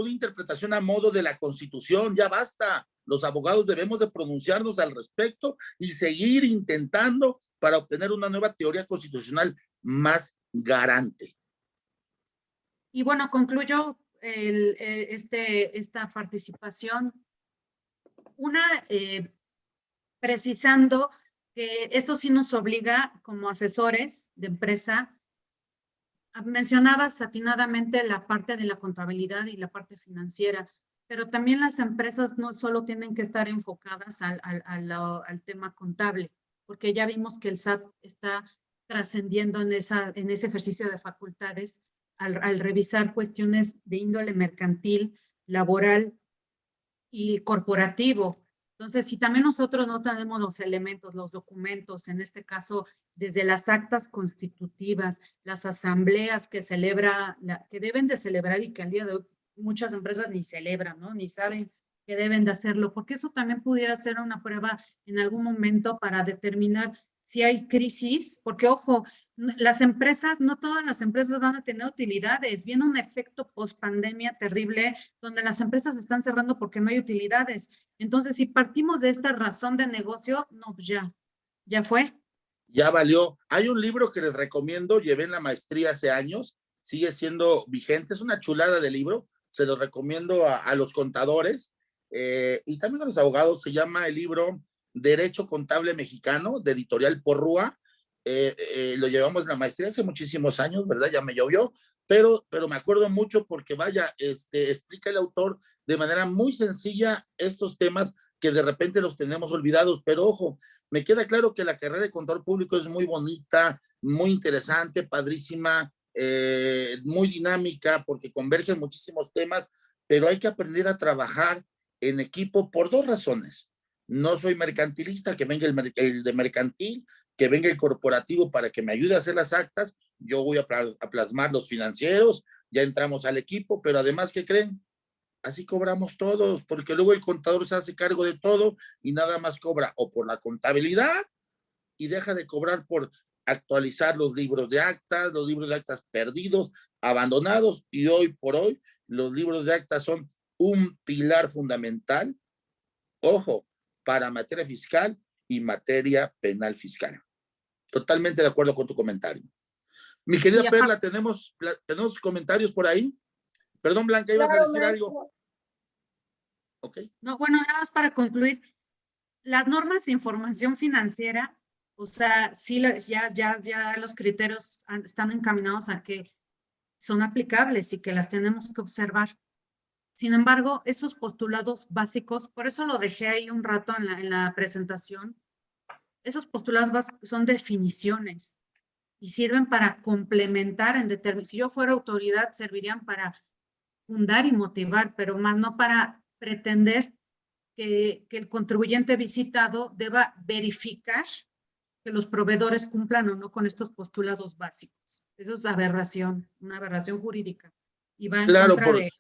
interpretación a modo de la Constitución, ya basta. Los abogados debemos de pronunciarnos al respecto y seguir intentando para obtener una nueva teoría constitucional más garante. Y bueno, concluyo esta participación precisando que esto sí nos obliga como asesores de empresa. Mencionabas atinadamente la parte de la contabilidad y la parte financiera, pero también las empresas no solo tienen que estar enfocadas al tema contable, porque ya vimos que el SAT está trascendiendo en ese ejercicio de facultades al revisar cuestiones de índole mercantil, laboral y corporativo. Entonces, si también nosotros no tenemos los elementos, los documentos, en este caso, desde las actas constitutivas, las asambleas que deben de celebrar y que al día de hoy muchas empresas ni celebran, ¿no? Ni saben que deben de hacerlo, porque eso también pudiera ser una prueba en algún momento para determinar si hay crisis, porque ojo, las empresas, no todas las empresas van a tener utilidades, viene un efecto post pandemia terrible, donde las empresas están cerrando porque no hay utilidades. Entonces, si partimos de esta razón de negocio, no, pues ya fue. Ya valió. Hay un libro que les recomiendo, llevé en la maestría hace años, sigue siendo vigente, es una chulada de libro, se lo recomiendo a los contadores y también a los abogados. Se llama el libro Derecho Contable Mexicano, de Editorial Porrúa. Lo llevamos en la maestría hace muchísimos años, ¿verdad? Ya me llovió, pero me acuerdo mucho porque vaya, explica el autor de manera muy sencilla estos temas que de repente los tenemos olvidados, pero ojo, me queda claro que la carrera de contador público es muy bonita, muy interesante, padrísima, muy dinámica, porque convergen muchísimos temas, pero hay que aprender a trabajar en equipo por dos razones. No soy mercantilista, que venga el de mercantil, que venga el corporativo para que me ayude a hacer las actas, yo voy a plasmar los financieros, ya entramos al equipo, pero además, ¿qué creen? Así cobramos todos, porque luego el contador se hace cargo de todo y nada más cobra o por la contabilidad y deja de cobrar por actualizar los libros de actas perdidos, abandonados, y hoy por hoy los libros de actas son un pilar fundamental, ojo, para materia fiscal y materia penal fiscal. Totalmente de acuerdo con tu comentario. Mi querida Perla, ¿tenemos comentarios por ahí? Perdón, Blanca, ¿ibas a decir algo? Okay. No, bueno, nada más para concluir, las normas de información financiera, o sea, sí, ya los criterios están encaminados a que son aplicables y que las tenemos que observar. Sin embargo, esos postulados básicos, por eso lo dejé ahí un rato en la presentación, esos postulados básicos son definiciones y sirven para complementar en determinación. Si yo fuera autoridad, servirían para fundar y motivar, pero más no para pretender que el contribuyente visitado deba verificar que los proveedores cumplan o no con estos postulados básicos. Eso es aberración, una aberración jurídica. Y va en contra de...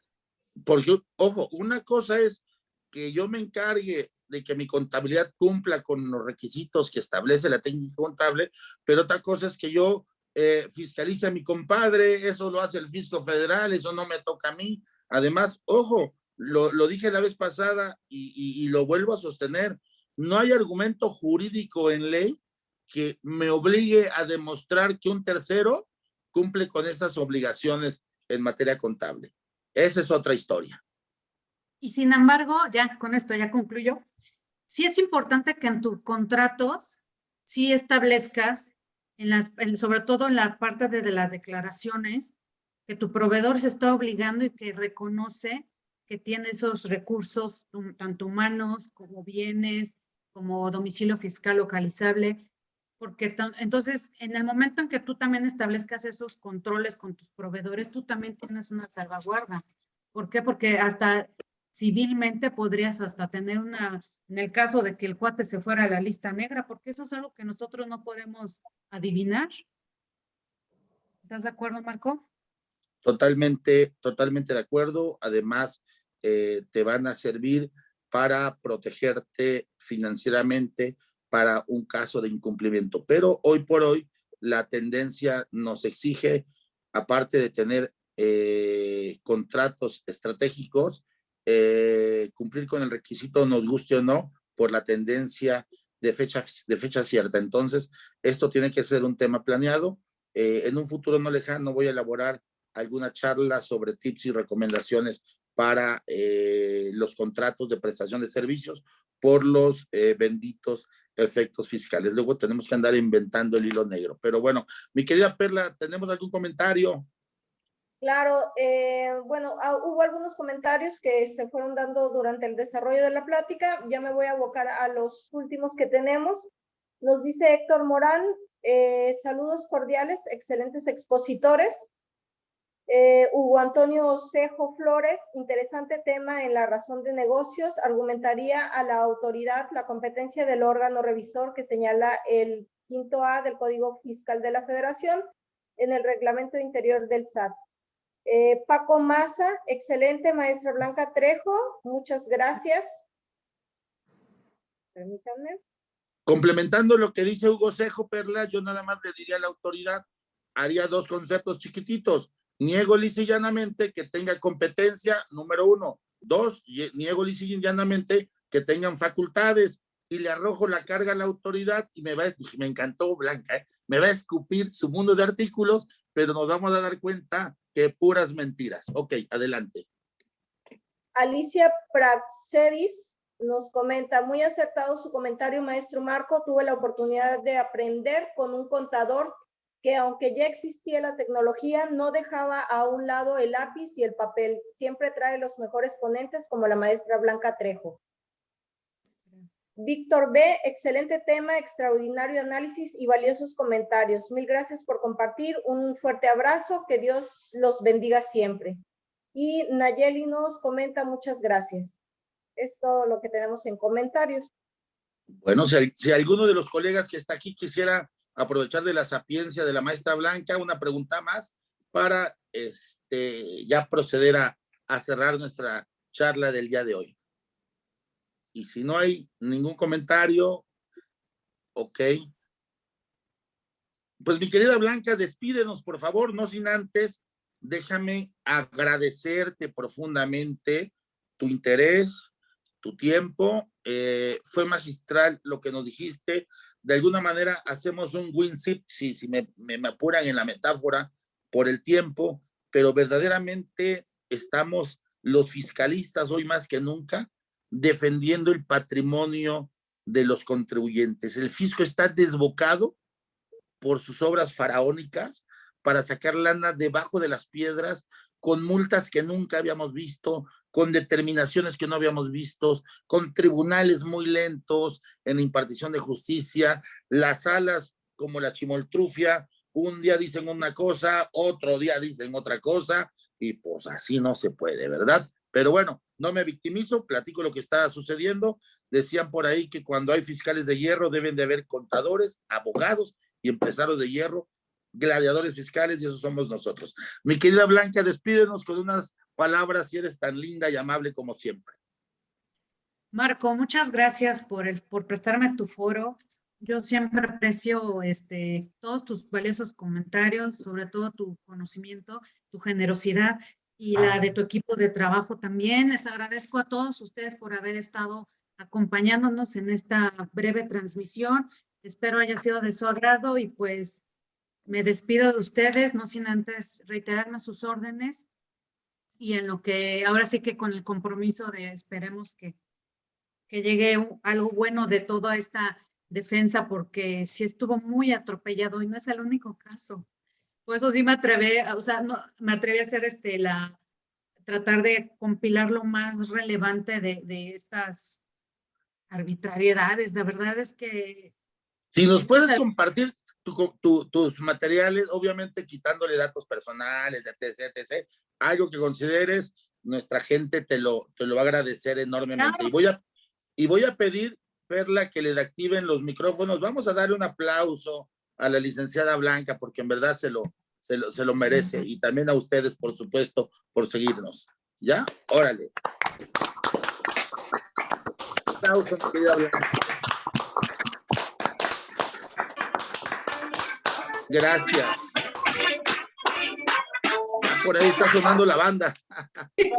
Porque, ojo, una cosa es que yo me encargue de que mi contabilidad cumpla con los requisitos que establece la técnica contable, pero otra cosa es que yo fiscalice a mi compadre, eso lo hace el fisco federal, eso no me toca a mí. Además, ojo, lo dije la vez pasada y lo vuelvo a sostener, no hay argumento jurídico en ley que me obligue a demostrar que un tercero cumple con esas obligaciones en materia contable. Esa es otra historia. Y sin embargo, ya con esto ya concluyo, sí es importante que en tus contratos sí establezcas, sobre todo en la parte de las declaraciones, que tu proveedor se está obligando y que reconoce que tiene esos recursos, tanto humanos como bienes, como domicilio fiscal localizable, porque entonces en el momento en que tú también establezcas esos controles con tus proveedores, tú también tienes una salvaguarda. ¿Por qué? Porque hasta civilmente podrías hasta tener en el caso de que el cuate se fuera a la lista negra, porque eso es algo que nosotros no podemos adivinar. ¿Estás de acuerdo, Marco? Totalmente de acuerdo. Además, te van a servir para protegerte financieramente para un caso de incumplimiento. Pero hoy por hoy, la tendencia nos exige, aparte de tener contratos estratégicos, cumplir con el requisito, nos guste o no, por la tendencia de fecha cierta. Entonces, esto tiene que ser un tema planeado. En un futuro no lejano voy a elaborar alguna charla sobre tips y recomendaciones para los contratos de prestación de servicios por los benditos efectos fiscales. Luego tenemos que andar inventando el hilo negro. Pero bueno, mi querida Perla, ¿tenemos algún comentario? Claro, bueno, hubo algunos comentarios que se fueron dando durante el desarrollo de la plática. Ya me voy a abocar a los últimos que tenemos. Nos dice Héctor Morán, saludos cordiales, excelentes expositores. Hugo Antonio Cejo Flores, interesante tema en la razón de negocios, argumentaría a la autoridad la competencia del órgano revisor que señala el 5A del Código Fiscal de la Federación en el reglamento interior del SAT. Paco Maza, excelente, maestra Blanca Trejo, muchas gracias. Permítanme. Complementando lo que dice Hugo Cejo, Perla, yo nada más le diría a la autoridad, haría dos conceptos chiquititos. Niego lisa y llanamente que tenga competencia, número uno. Dos, niego lisa y llanamente que tengan facultades, y le arrojo la carga a la autoridad y me encantó Blanca, me va a escupir su mundo de artículos, pero nos vamos a dar cuenta que puras mentiras. Ok, adelante. Alicia Praxedis nos comenta, muy acertado su comentario, maestro Marco. Tuve la oportunidad de aprender con un contador que, aunque ya existía la tecnología, no dejaba a un lado el lápiz y el papel. Siempre trae los mejores ponentes, como la maestra Blanca Trejo. Víctor B., excelente tema, extraordinario análisis y valiosos comentarios. Mil gracias por compartir. Un fuerte abrazo. Que Dios los bendiga siempre. Y Nayeli nos comenta, muchas gracias. Es todo lo que tenemos en comentarios. Bueno, si alguno de los colegas que está aquí quisiera aprovechar de la sapiencia de la maestra Blanca, una pregunta más para ya proceder a cerrar nuestra charla del día de hoy. Y si no hay ningún comentario, ok. Pues mi querida Blanca, despídenos, por favor, no sin antes, déjame agradecerte profundamente tu interés, tu tiempo. Fue magistral lo que nos dijiste. De alguna manera hacemos un win-sit, si me apuran en la metáfora, por el tiempo, pero verdaderamente estamos los fiscalistas hoy más que nunca defendiendo el patrimonio de los contribuyentes. El fisco está desbocado por sus obras faraónicas para sacar lana debajo de las piedras, con multas que nunca habíamos visto, con determinaciones que no habíamos visto, con tribunales muy lentos en la impartición de justicia, las salas como la chimoltrufia, un día dicen una cosa, otro día dicen otra cosa, y pues así no se puede, ¿verdad? Pero bueno, no me victimizo, platico lo que está sucediendo. Decían por ahí que cuando hay fiscales de hierro deben de haber contadores, abogados y empresarios de hierro, gladiadores fiscales, y eso somos nosotros. Mi querida Blanca, despídenos con unas palabras, si eres tan linda y amable como siempre. Marco, muchas gracias por prestarme tu foro. Yo siempre aprecio todos tus valiosos comentarios, sobre todo tu conocimiento, tu generosidad y la de tu equipo de trabajo también. Les agradezco a todos ustedes por haber estado acompañándonos en esta breve transmisión. Espero haya sido de su agrado y pues me despido de ustedes, no sin antes reiterarme sus órdenes y en lo que ahora sí que con el compromiso de esperemos que llegue algo bueno de toda esta defensa, porque sí estuvo muy atropellado y no es el único caso. Por eso sí me atreví, o sea, no, me atreví a hacer tratar de compilar lo más relevante de estas arbitrariedades. La verdad es que... Si nos puedes compartir tus materiales, obviamente quitándole datos personales, etc., etc., algo que consideres, nuestra gente te lo va a agradecer enormemente. Claro. Y voy a pedir, Perla, que le activen los micrófonos. Vamos a darle un aplauso a la licenciada Blanca, porque en verdad se lo merece. Y también a ustedes, por supuesto, por seguirnos. ¿Ya? Órale. Aplauso, mi querida Blanca. Gracias. Por ahí está sonando la banda.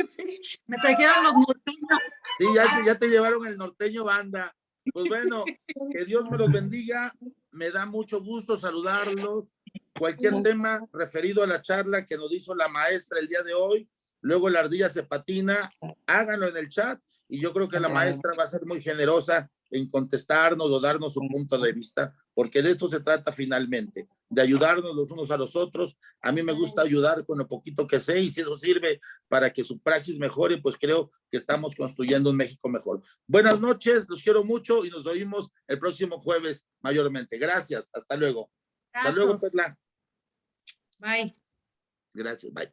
Sí, me trajeron los norteños. Sí, ya te llevaron el norteño banda. Pues bueno, que Dios me los bendiga. Me da mucho gusto saludarlos. Cualquier tema referido a la charla que nos hizo la maestra el día de hoy, luego la ardilla se patina, háganlo en el chat y yo creo que la maestra va a ser muy generosa en contestarnos o darnos su punto de vista, porque de esto se trata finalmente, de ayudarnos los unos a los otros. A mí me gusta ayudar con lo poquito que sé, y si eso sirve para que su praxis mejore, pues creo que estamos construyendo un México mejor. Buenas noches, los quiero mucho y nos oímos el próximo jueves mayormente. Gracias, hasta luego. Gracias. Hasta luego, Perla. Bye. Gracias, bye.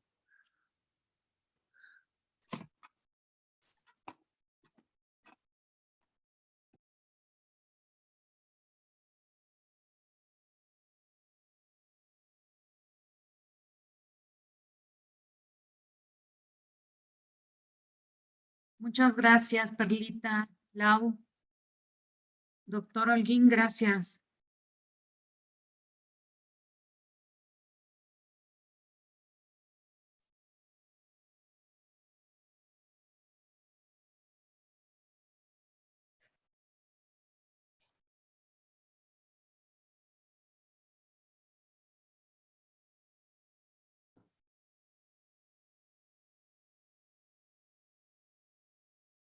Muchas gracias, Perlita, Lau. Doctor Holguín, gracias.